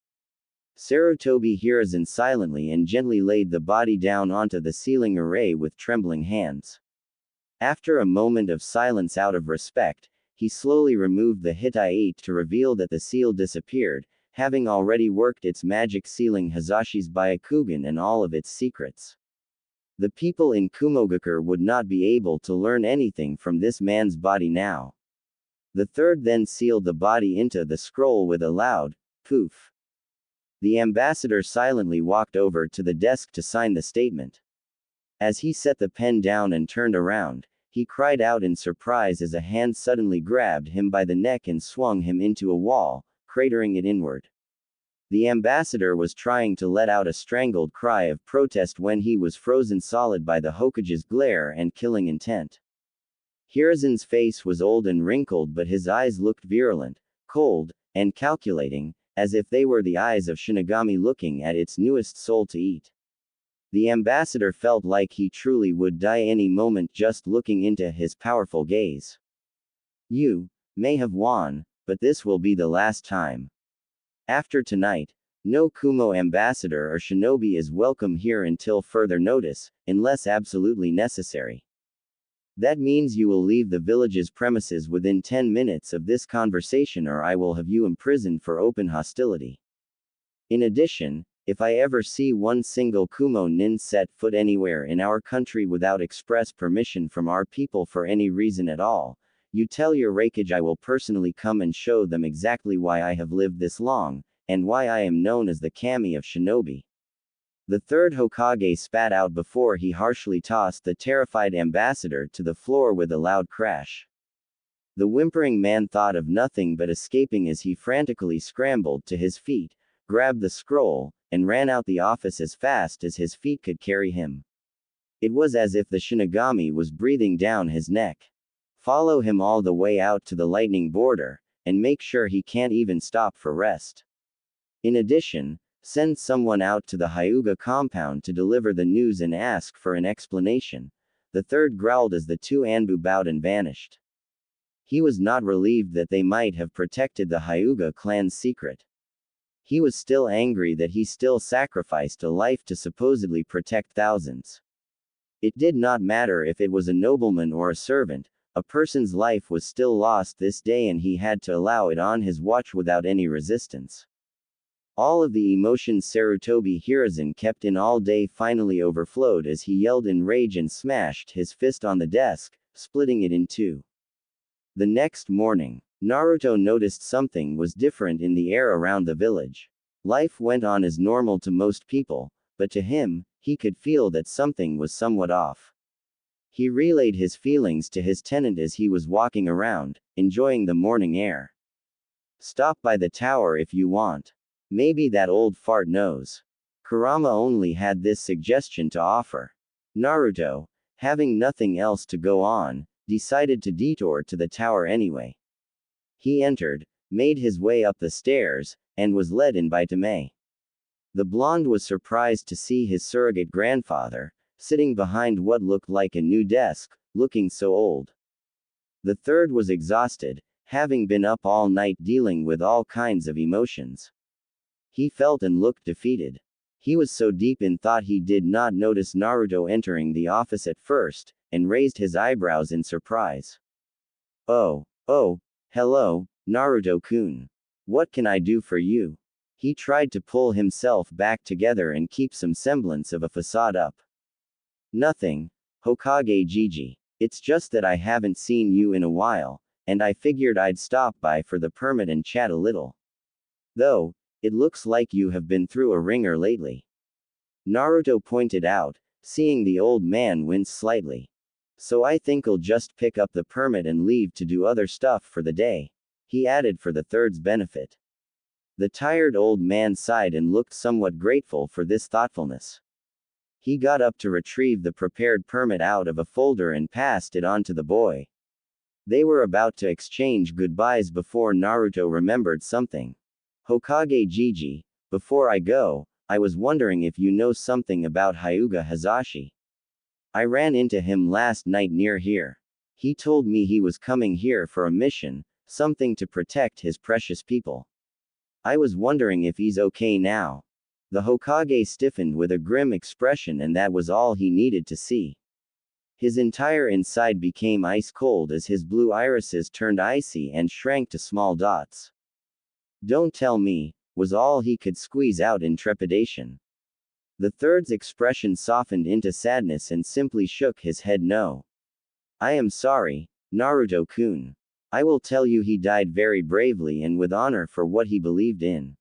Sarutobi Hiruzen silently and gently laid the body down onto the ceiling array with trembling hands. After a moment of silence out of respect, he slowly removed the Hitai 8 to reveal that the seal disappeared, having already worked its magic sealing Hazashi's Byakugan and all of its secrets. The people in Kumogakure would not be able to learn anything from this man's body now. The third then sealed the body into the scroll with a loud poof. The ambassador silently walked over to the desk to sign the statement. As he set the pen down and turned around, he cried out in surprise as a hand suddenly grabbed him by the neck and swung him into a wall, cratering it inward. The ambassador was trying to let out a strangled cry of protest when he was frozen solid by the Hokage's glare and killing intent. Hiruzen's face was old and wrinkled, but his eyes looked virulent, cold, and calculating, as if they were the eyes of Shinigami looking at its newest soul to eat. The ambassador felt like he truly would die any moment just looking into his powerful gaze. You may have won, but this will be the last time. After tonight, no Kumo ambassador or shinobi is welcome here until further notice, unless absolutely necessary. That means you will leave the village's premises within 10 minutes of this conversation or I will have you imprisoned for open hostility. In addition, If I ever see one single Kumo nin set foot anywhere in our country without express permission from our people for any reason at all, you tell your Raikage I will personally come and show them exactly why I have lived this long, and why I am known as the Kami of Shinobi. The third Hokage spat out before he harshly tossed the terrified ambassador to the floor with a loud crash. The whimpering man thought of nothing but escaping as he frantically scrambled to his feet, grabbed the scroll, and ran out the office as fast as his feet could carry him. It was as if the Shinigami was breathing down his neck. Follow him all the way out to the lightning border, and make sure he can't even stop for rest. In addition, send someone out to the Hyuga compound to deliver the news and ask for an explanation. The third growled as the two Anbu bowed and vanished. He was not relieved that they might have protected the Hyuga clan's secret. He was still angry that he still sacrificed a life to supposedly protect thousands. It did not matter if it was a nobleman or a servant, a person's life was still lost this day and he had to allow it on his watch without any resistance. All of the emotions Sarutobi Hiruzen kept in all day finally overflowed as he yelled in rage and smashed his fist on the desk, splitting it in two. The next morning, Naruto noticed something was different in the air around the village. Life went on as normal to most people, but to him, he could feel that something was somewhat off. He relayed his feelings to his tenant as he was walking around, enjoying the morning air. Stop by the tower if you want. Maybe that old fart knows. Kurama only had this suggestion to offer. Naruto, having nothing else to go on, decided to detour to the tower anyway. He entered, made his way up the stairs, and was led in by Temari. The blonde was surprised to see his surrogate grandfather, sitting behind what looked like a new desk, looking so old. The third was exhausted, having been up all night dealing with all kinds of emotions. He felt and looked defeated. He was so deep in thought he did not notice Naruto entering the office at first, and raised his eyebrows in surprise. Oh, hello, Naruto-kun. What can I do for you? He tried to pull himself back together and keep some semblance of a facade up. Nothing, Hokage Gigi. It's just that I haven't seen you in a while, and I figured I'd stop by for the permit and chat a little. Though, it looks like you have been through a ringer lately. Naruto pointed out, seeing the old man wince slightly. So I think I'll just pick up the permit and leave to do other stuff for the day, he added for the third's benefit. The tired old man sighed and looked somewhat grateful for this thoughtfulness. He got up to retrieve the prepared permit out of a folder and passed it on to the boy. They were about to exchange goodbyes before Naruto remembered something. Hokage Gigi, before I go, I was wondering if you know something about Hyuga Hazashi. I ran into him last night near here. He told me he was coming here for a mission, something to protect his precious people. I was wondering if he's okay now. The Hokage stiffened with a grim expression and that was all he needed to see. His entire inside became ice cold as his blue irises turned icy and shrank to small dots. Don't tell me, was all he could squeeze out in trepidation. The third's expression softened into sadness and simply shook his head no. I am sorry, Naruto-kun. I will tell you he died very bravely and with honor for what he believed in.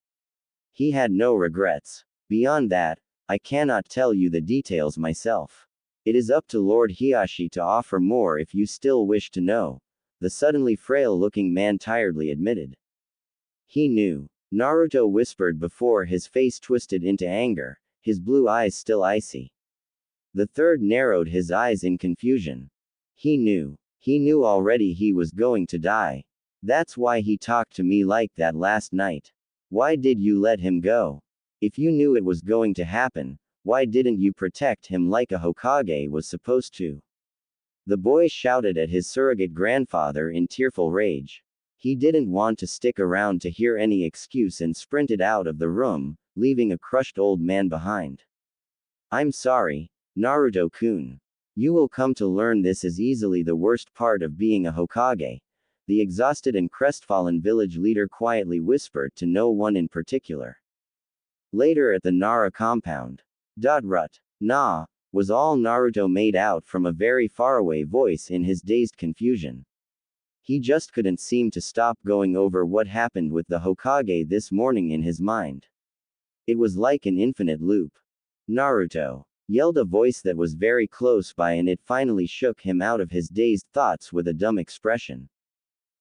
He had no regrets. Beyond that, I cannot tell you the details myself. It is up to Lord Hiashi to offer more if you still wish to know, the suddenly frail-looking man tiredly admitted. He knew. Naruto whispered before his face twisted into anger, his blue eyes still icy. The third narrowed his eyes in confusion. He knew. He knew already he was going to die. That's why he talked to me like that last night. Why did you let him go? If you knew it was going to happen, why didn't you protect him like a Hokage was supposed to? The boy shouted at his surrogate grandfather in tearful rage. He didn't want to stick around to hear any excuse and sprinted out of the room, leaving a crushed old man behind. I'm sorry, Naruto-kun. You will come to learn this is easily the worst part of being a Hokage, the exhausted and crestfallen village leader quietly whispered to no one in particular. Later at the Nara compound. Rut. Nah, was all Naruto made out from a very faraway voice in his dazed confusion. He just couldn't seem to stop going over what happened with the Hokage this morning in his mind. It was like an infinite loop. Naruto, yelled a voice that was very close by, and it finally shook him out of his dazed thoughts with a dumb expression.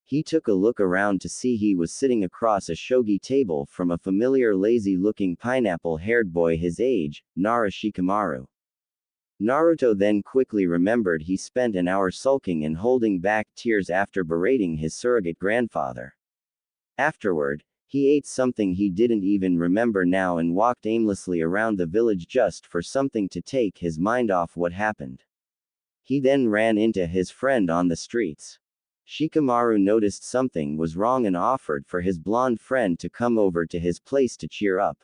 He took a look around to see he was sitting across a shogi table from a familiar lazy-looking pineapple-haired boy his age, Nara Shikamaru. Naruto then quickly remembered he spent an hour sulking and holding back tears after berating his surrogate grandfather. Afterward, he ate something he didn't even remember now and walked aimlessly around the village just for something to take his mind off what happened. He then ran into his friend on the streets. Shikamaru noticed something was wrong and offered for his blonde friend to come over to his place to cheer up.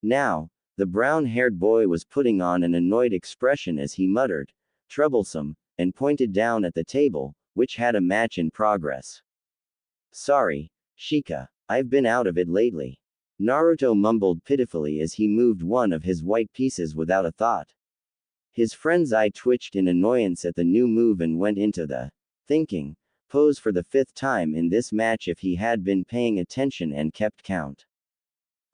Now, the brown-haired boy was putting on an annoyed expression as he muttered, "Troublesome," and pointed down at the table, which had a match in progress. "Sorry, Shika, I've been out of it lately." Naruto mumbled pitifully as he moved one of his white pieces without a thought. His friend's eye twitched in annoyance at the new move and went into the thinking pose for the 5th time in this match if he had been paying attention and kept count.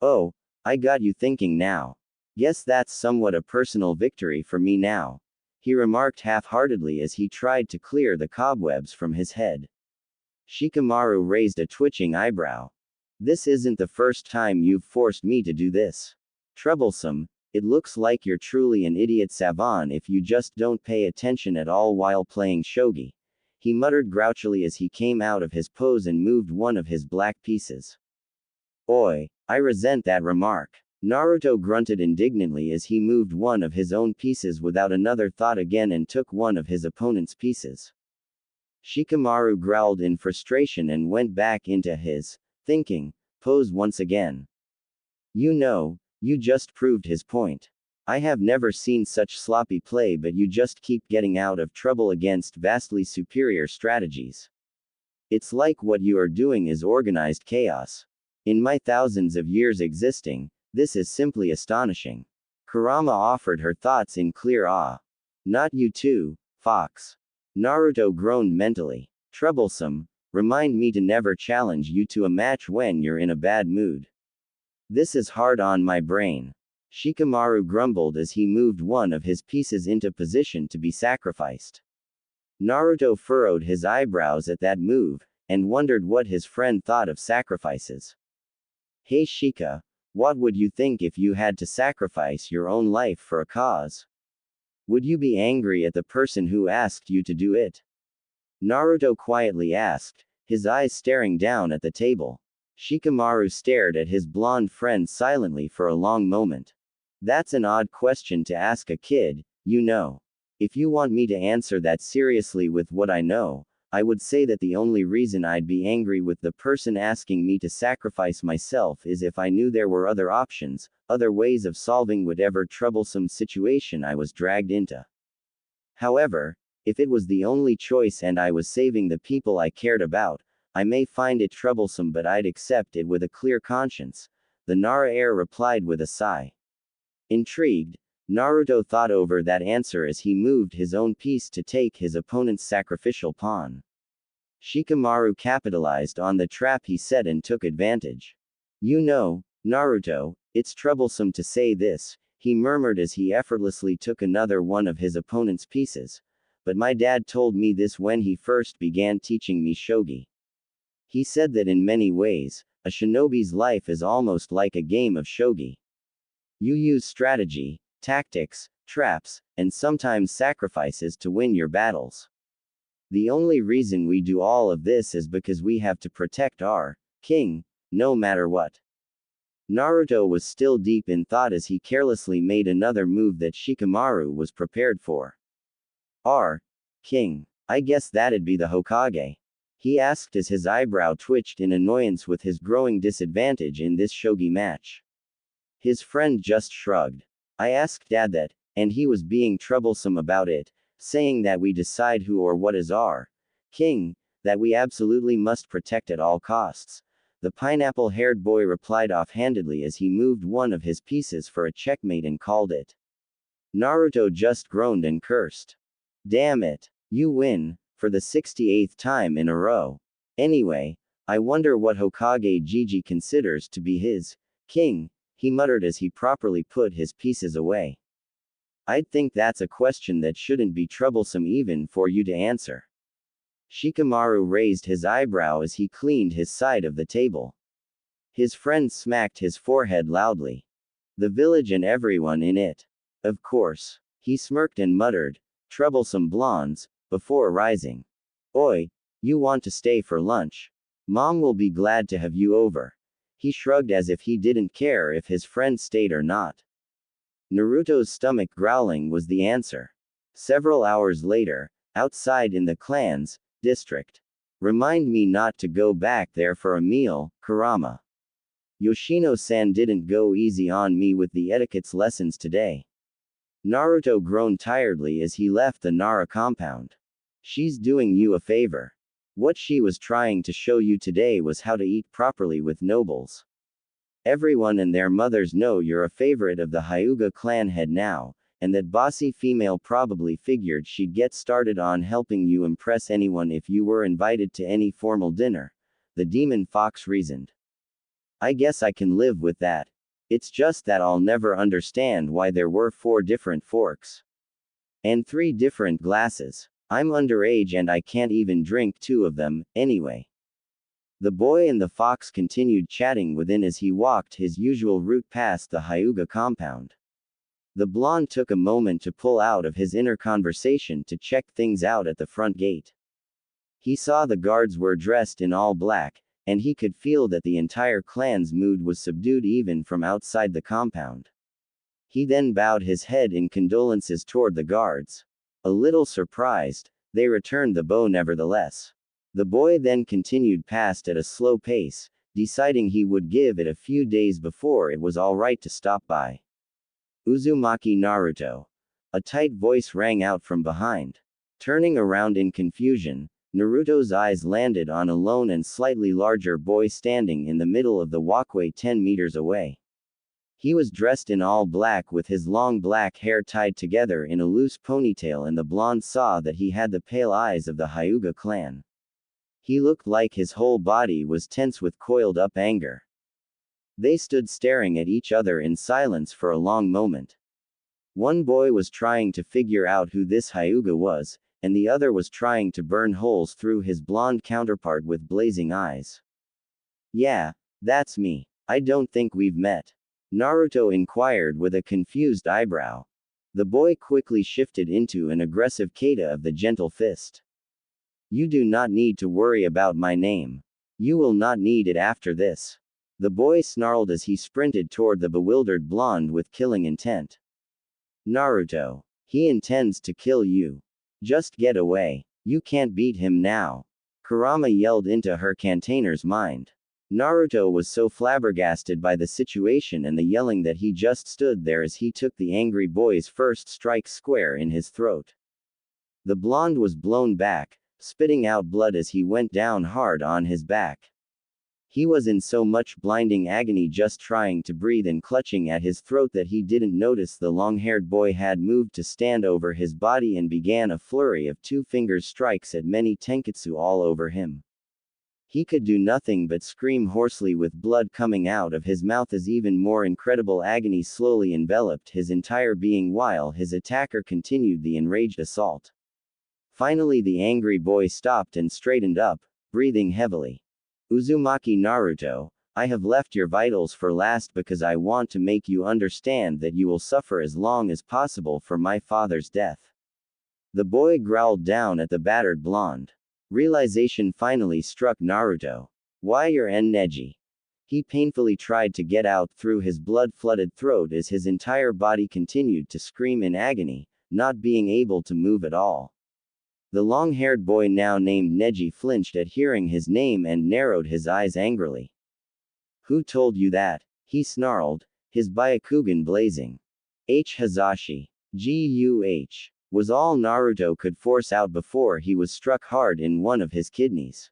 "Oh, I got you thinking now. Guess that's somewhat a personal victory for me now," he remarked half-heartedly as he tried to clear the cobwebs from his head. Shikamaru raised a twitching eyebrow. "This isn't the first time you've forced me to do this. Troublesome, it looks like you're truly an idiot savant if you just don't pay attention at all while playing shogi," he muttered grouchily as he came out of his pose and moved one of his black pieces. "Oi, I resent that remark." Naruto grunted indignantly as he moved one of his own pieces without another thought again and took one of his opponent's pieces. Shikamaru growled in frustration and went back into his thinking pose once again. You just proved his point. I have never seen such sloppy play, but you just keep getting out of trouble against vastly superior strategies. It's like what you are doing is organized chaos. In my thousands of years existing, this is simply astonishing. Kurama offered her thoughts in clear awe. "Not you too, Fox." Naruto groaned mentally. "Troublesome, remind me to never challenge you to a match when you're in a bad mood. This is hard on my brain." Shikamaru grumbled as he moved one of his pieces into position to be sacrificed. Naruto furrowed his eyebrows at that move, and wondered what his friend thought of sacrifices. "Hey Shika, what would you think if you had to sacrifice your own life for a cause? Would you be angry at the person who asked you to do it?" Naruto quietly asked, his eyes staring down at the table. Shikamaru stared at his blonde friend silently for a long moment. "That's an odd question to ask a kid, you know. If you want me to answer that seriously with what I know, I would say that the only reason I'd be angry with the person asking me to sacrifice myself is if I knew there were other options, other ways of solving whatever troublesome situation I was dragged into. However, if it was the only choice and I was saving the people I cared about, I may find it troublesome, but I'd accept it with a clear conscience," the Nara heir replied with a sigh. Intrigued, Naruto thought over that answer as he moved his own piece to take his opponent's sacrificial pawn. Shikamaru capitalized on the trap he set and took advantage. "You know, Naruto, it's troublesome to say this," he murmured as he effortlessly took another one of his opponent's pieces, "but my dad told me this when he first began teaching me shogi. He said that in many ways, a shinobi's life is almost like a game of shogi. You use strategy, tactics, traps, and sometimes sacrifices to win your battles. The only reason we do all of this is because we have to protect our king, no matter what." Naruto was still deep in thought as he carelessly made another move that Shikamaru was prepared for. "Our king. I guess that'd be the Hokage," he asked as his eyebrow twitched in annoyance with his growing disadvantage in this shogi match. His friend just shrugged. "I asked Dad that, and he was being troublesome about it, saying that we decide who or what is our king, that we absolutely must protect at all costs," the pineapple-haired boy replied offhandedly as he moved one of his pieces for a checkmate and called it. Naruto just groaned and cursed. Damn it. You win, for the 68th time in a row. Anyway, I wonder what Hokage Gigi considers to be his king, he muttered as he properly put his pieces away. I'd think that's a question that shouldn't be troublesome even for you to answer. Shikamaru raised his eyebrow as he cleaned his side of the table. His friend smacked his forehead loudly. The village and everyone in it. Of course. He smirked and muttered, troublesome blondes, before rising. Oi, you want to stay for lunch? Mom will be glad to have you over. He shrugged as if he didn't care if his friend stayed or not. Naruto's stomach growling was the answer. Several hours later, outside in the clan's district. Remind me not to go back there for a meal, Kurama. Yoshino-san didn't go easy on me with the etiquette's lessons today. Naruto groaned tiredly as he left the Nara compound. She's doing you a favor. What she was trying to show you today was how to eat properly with nobles. Everyone and their mothers know you're a favorite of the Hyuga clan head now, and that bossy female probably figured she'd get started on helping you impress anyone if you were invited to any formal dinner, the demon fox reasoned. I guess I can live with that. It's just that I'll never understand why there were 4 different forks. And 3 different glasses. I'm underage and I can't even drink 2 of them, anyway. The boy and the fox continued chatting within as he walked his usual route past the Hyuga compound. The blonde took a moment to pull out of his inner conversation to check things out at the front gate. He saw the guards were dressed in all black, and he could feel that the entire clan's mood was subdued even from outside the compound. He then bowed his head in condolences toward the guards. A little surprised, they returned the bow nevertheless. The boy then continued past at a slow pace, deciding he would give it a few days before it was alright to stop by. Uzumaki Naruto. A tight voice rang out from behind. Turning around in confusion, Naruto's eyes landed on a lone and slightly larger boy standing in the middle of the walkway 10 meters away. He was dressed in all black with his long black hair tied together in a loose ponytail, and the blonde saw that he had the pale eyes of the Hyuga clan. He looked like his whole body was tense with coiled up anger. They stood staring at each other in silence for a long moment. One boy was trying to figure out who this Hyuga was, and the other was trying to burn holes through his blonde counterpart with blazing eyes. Yeah, that's me. I don't think we've met. Naruto inquired with a confused eyebrow. The boy quickly shifted into an aggressive kata of the gentle fist. You do not need to worry about my name. You will not need it after this. The boy snarled as he sprinted toward the bewildered blonde with killing intent. Naruto. He intends to kill you. Just get away. You can't beat him now. Kurama yelled into her container's mind. Naruto was so flabbergasted by the situation and the yelling that he just stood there as he took the angry boy's first strike square in his throat. The blonde was blown back, spitting out blood as he went down hard on his back. He was in so much blinding agony just trying to breathe and clutching at his throat that he didn't notice the long-haired boy had moved to stand over his body and began a flurry of 2-finger strikes at many tenketsu all over him. He could do nothing but scream hoarsely with blood coming out of his mouth as even more incredible agony slowly enveloped his entire being while his attacker continued the enraged assault. Finally the angry boy stopped and straightened up, breathing heavily. Uzumaki Naruto, I have left your vitals for last because I want to make you understand that you will suffer as long as possible for my father's death. The boy growled down at the battered blonde. Realization finally struck Naruto. Why you're en Neji? He painfully tried to get out through his blood-flooded throat as his entire body continued to scream in agony, not being able to move at all. The long-haired boy now named Neji flinched at hearing his name and narrowed his eyes angrily. Who told you that? He snarled, his Byakugan blazing. Hazashi. Guh. Was all Naruto could force out before he was struck hard in one of his kidneys.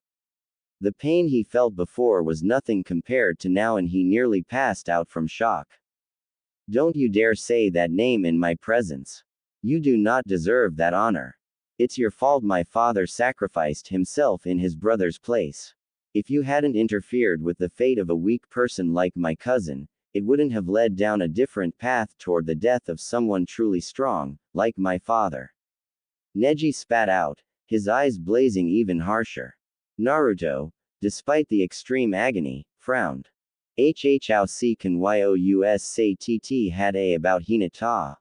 The pain he felt before was nothing compared to now, and he nearly passed out from shock. Don't you dare say that name in my presence. You do not deserve that honor. It's your fault my father sacrificed himself in his brother's place. If you hadn't interfered with the fate of a weak person like my cousin, it wouldn't have led down a different path toward the death of someone truly strong, like my father. Neji spat out, his eyes blazing even harsher. Naruto, despite the extreme agony, frowned. How si kan yous say tt had a about Hinata.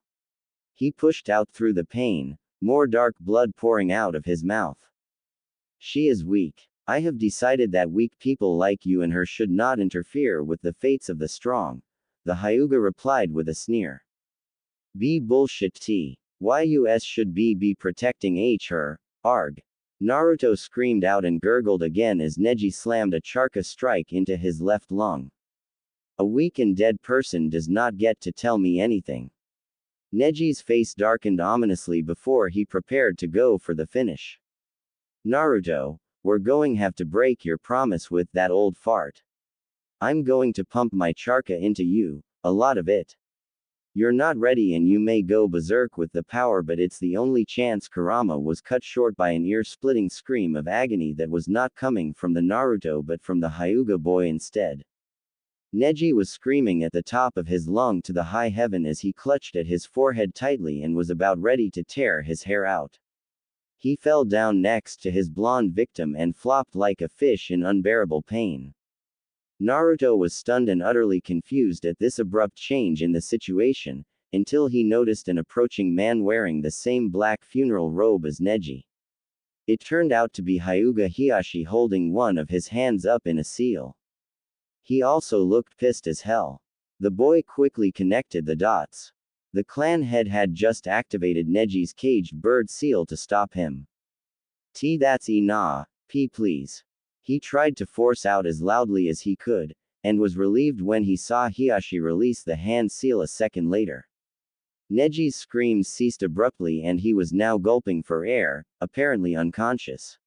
He pushed out through the pain, more dark blood pouring out of his mouth. She is weak. I have decided that weak people like you and her should not interfere with the fates of the strong, the Hyuga replied with a sneer. Be bullshit t. Yus should be protecting her, arg. Naruto screamed out and gurgled again as Neji slammed a charka strike into his left lung. A weak and dead person does not get to tell me anything. Neji's face darkened ominously before he prepared to go for the finish. Naruto, we're going have to break your promise with that old fart. I'm going to pump my charka into you, a lot of it. You're not ready and you may go berserk with the power, but it's the only chance. Kurama was cut short by an ear-splitting scream of agony that was not coming from the Naruto but from the Hyuga boy instead. Neji was screaming at the top of his lung to the high heaven as he clutched at his forehead tightly and was about ready to tear his hair out. He fell down next to his blonde victim and flopped like a fish in unbearable pain. Naruto was stunned and utterly confused at this abrupt change in the situation, until he noticed an approaching man wearing the same black funeral robe as Neji. It turned out to be Hyuga Hiashi holding one of his hands up in a seal. He also looked pissed as hell. The boy quickly connected the dots. The clan head had just activated Neji's caged bird seal to stop him. That's enough, please. He tried to force out as loudly as he could, and was relieved when he saw Hiashi release the hand seal a second later. Neji's screams ceased abruptly and he was now gulping for air, apparently unconscious.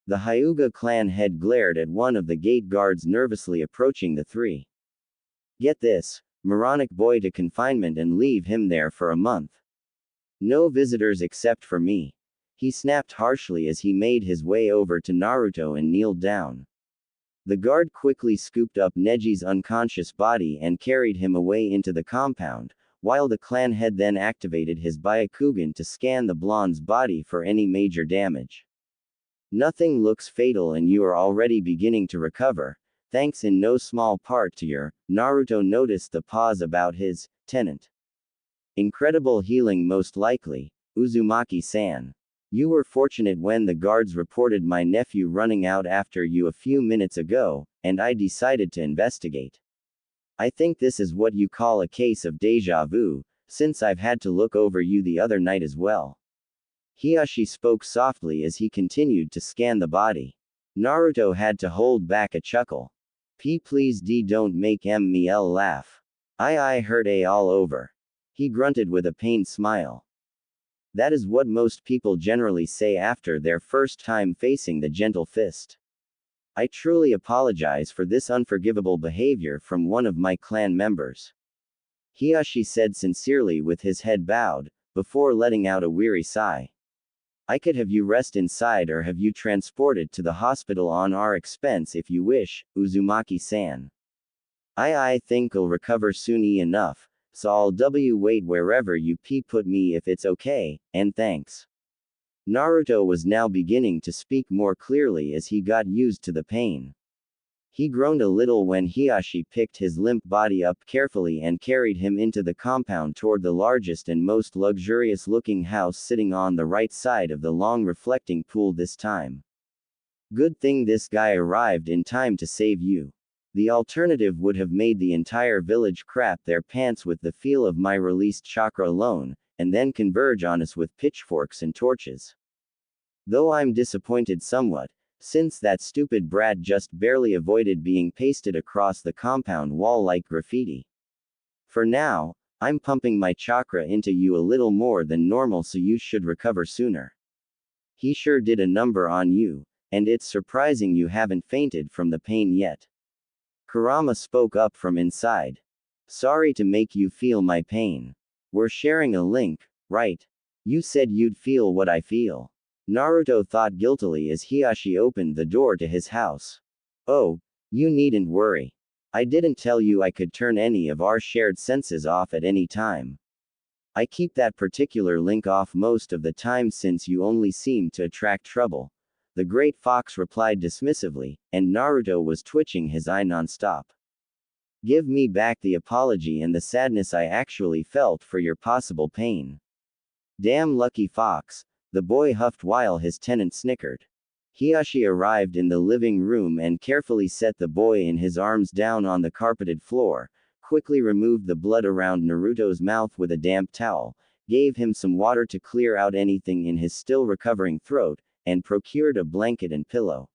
The Hyuga clan head glared at one of the gate guards nervously approaching the three. Get this, moronic boy to confinement and leave him there for a month. No visitors except for me. He snapped harshly as he made his way over to Naruto and kneeled down. The guard quickly scooped up Neji's unconscious body and carried him away into the compound, while the clan head then activated his Byakugan to scan the blonde's body for any major damage. Nothing looks fatal and you are already beginning to recover, thanks in no small part to your, Naruto noticed the pause about his, tenant. Incredible healing most likely, Uzumaki-san. You were fortunate when the guards reported my nephew running out after you a few minutes ago, and I decided to investigate. I think this is what you call a case of deja vu, since I've had to look over you the other night as well. Hiashi spoke softly as he continued to scan the body. Naruto had to hold back a chuckle. Please don't make me laugh. I hurt all over. He grunted with a pained smile. That is what most people generally say after their first time facing the gentle fist. I truly apologize for this unforgivable behavior from one of my clan members. Hiashi said sincerely with his head bowed, before letting out a weary sigh. I could have you rest inside or have you transported to the hospital on our expense if you wish, Uzumaki-san. I think I'll recover soon enough, so I'll wait wherever you put me if it's okay, and thanks. Naruto was now beginning to speak more clearly as he got used to the pain. He groaned a little when Hiashi picked his limp body up carefully and carried him into the compound toward the largest and most luxurious-looking house sitting on the right side of the long reflecting pool this time. Good thing this guy arrived in time to save you. The alternative would have made the entire village crap their pants with the feel of my released chakra alone, and then converge on us with pitchforks and torches. Though I'm disappointed somewhat, since that stupid brat just barely avoided being pasted across the compound wall like graffiti. For now, I'm pumping my chakra into you a little more than normal so you should recover sooner. He sure did a number on you, And it's surprising you haven't fainted from the pain yet. Kurama spoke up from inside. Sorry to make you feel my pain. We're sharing a link, right? You said you'd feel what I feel. Naruto thought guiltily as Hiashi opened the door to his house. Oh, you needn't worry. I didn't tell you I could turn any of our shared senses off at any time. I keep that particular link off most of the time since you only seem to attract trouble. The great fox replied dismissively, and Naruto was twitching his eye non-stop. Give me back the apology and the sadness I actually felt for your possible pain. Damn lucky fox, the boy huffed while his tenant snickered. Hiashi arrived in the living room and carefully set the boy in his arms down on the carpeted floor, quickly removed the blood around Naruto's mouth with a damp towel, gave him some water to clear out anything in his still recovering throat, and procured a blanket and pillow.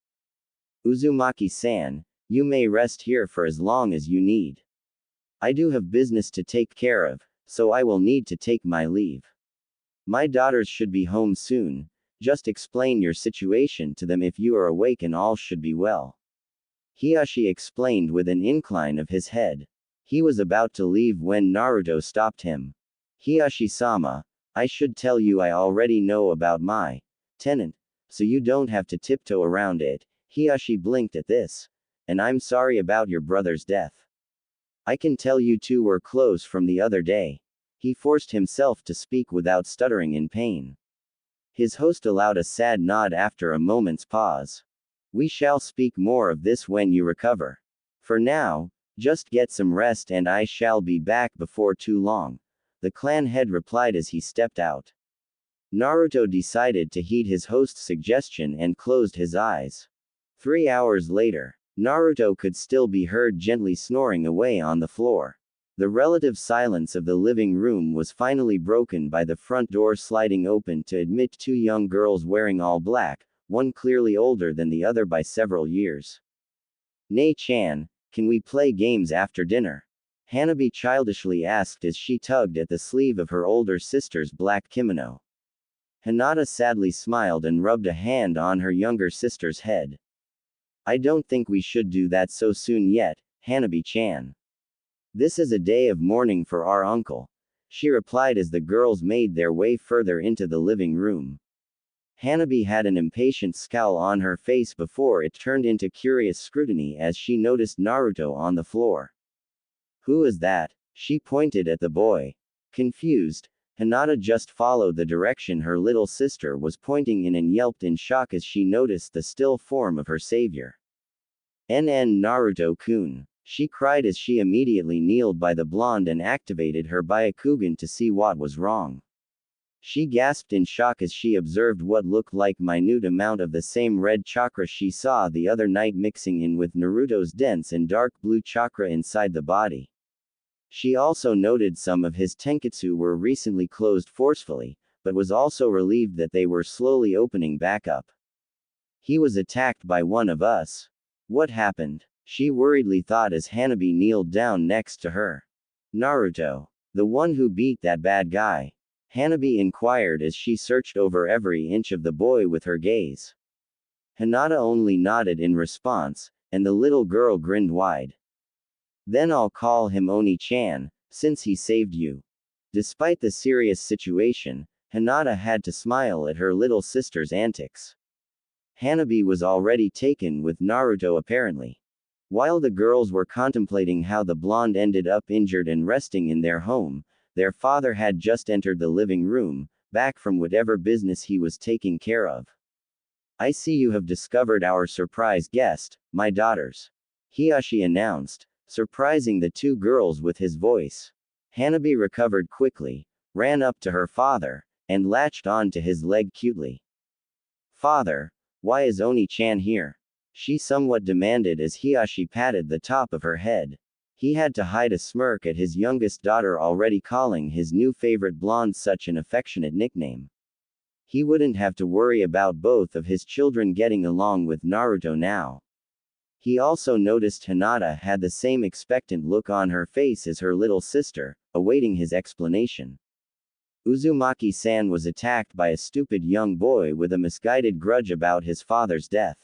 Uzumaki-san, you may rest here for as long as you need. I do have business to take care of, so I will need to take my leave. My daughters should be home soon. Just explain your situation to them if you are awake and all should be well. Hiashi explained with an incline of his head. He was about to leave when Naruto stopped him. Hiashi-sama, I should tell you I already know about my tenant, so you don't have to tiptoe around it. Hiashi blinked at this. And I'm sorry about your brother's death. I can tell you two were close from the other day. He forced himself to speak without stuttering in pain. His host allowed a sad nod after a moment's pause. We shall speak more of this when you recover. For now, just get some rest and I shall be back before too long, the clan head replied as he stepped out. Naruto decided to heed his host's suggestion and closed his eyes. 3 hours later, Naruto could still be heard gently snoring away on the floor. The relative silence of the living room was finally broken by the front door sliding open to admit two young girls wearing all black, one clearly older than the other by several years. Nei-chan, can we play games after dinner? Hanabi childishly asked as she tugged at the sleeve of her older sister's black kimono. Hinata sadly smiled and rubbed a hand on her younger sister's head. I don't think we should do that so soon yet, Hanabi-chan. This is a day of mourning for our uncle, she replied as the girls made their way further into the living room. Hanabi had an impatient scowl on her face before it turned into curious scrutiny as she noticed Naruto on the floor. Who is that? She pointed at the boy. Confused, Hinata just followed the direction her little sister was pointing in and yelped in shock as she noticed the still form of her savior. NN Naruto-kun. She cried as she immediately kneeled by the blonde and activated her Byakugan to see what was wrong. She gasped in shock as she observed what looked like minute amount of the same red chakra she saw the other night mixing in with Naruto's dense and dark blue chakra inside the body. She also noted some of his tenketsu were recently closed forcefully, but was also relieved that they were slowly opening back up. He was attacked by one of us. What happened? She worriedly thought as Hanabi kneeled down next to her. Naruto. The one who beat that bad guy. Hanabi inquired as she searched over every inch of the boy with her gaze. Hinata only nodded in response, and the little girl grinned wide. Then I'll call him Oni-chan, since he saved you. Despite the serious situation, Hinata had to smile at her little sister's antics. Hanabi was already taken with Naruto apparently. While the girls were contemplating how the blonde ended up injured and resting in their home, their father had just entered the living room, back from whatever business he was taking care of. I see you have discovered our surprise guest, my daughters. Hiashi announced, surprising the two girls with his voice. Hanabi recovered quickly, ran up to her father, and latched on to his leg cutely. Father, why is Oni-chan here? She somewhat demanded as Hiashi patted the top of her head. He had to hide a smirk at his youngest daughter already calling his new favorite blonde such an affectionate nickname. He wouldn't have to worry about both of his children getting along with Naruto now. He also noticed Hinata had the same expectant look on her face as her little sister, awaiting his explanation. Uzumaki-san was attacked by a stupid young boy with a misguided grudge about his father's death.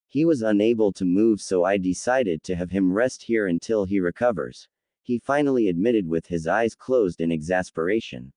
He was unable to move, so I decided to have him rest here until he recovers. He finally admitted with his eyes closed in exasperation.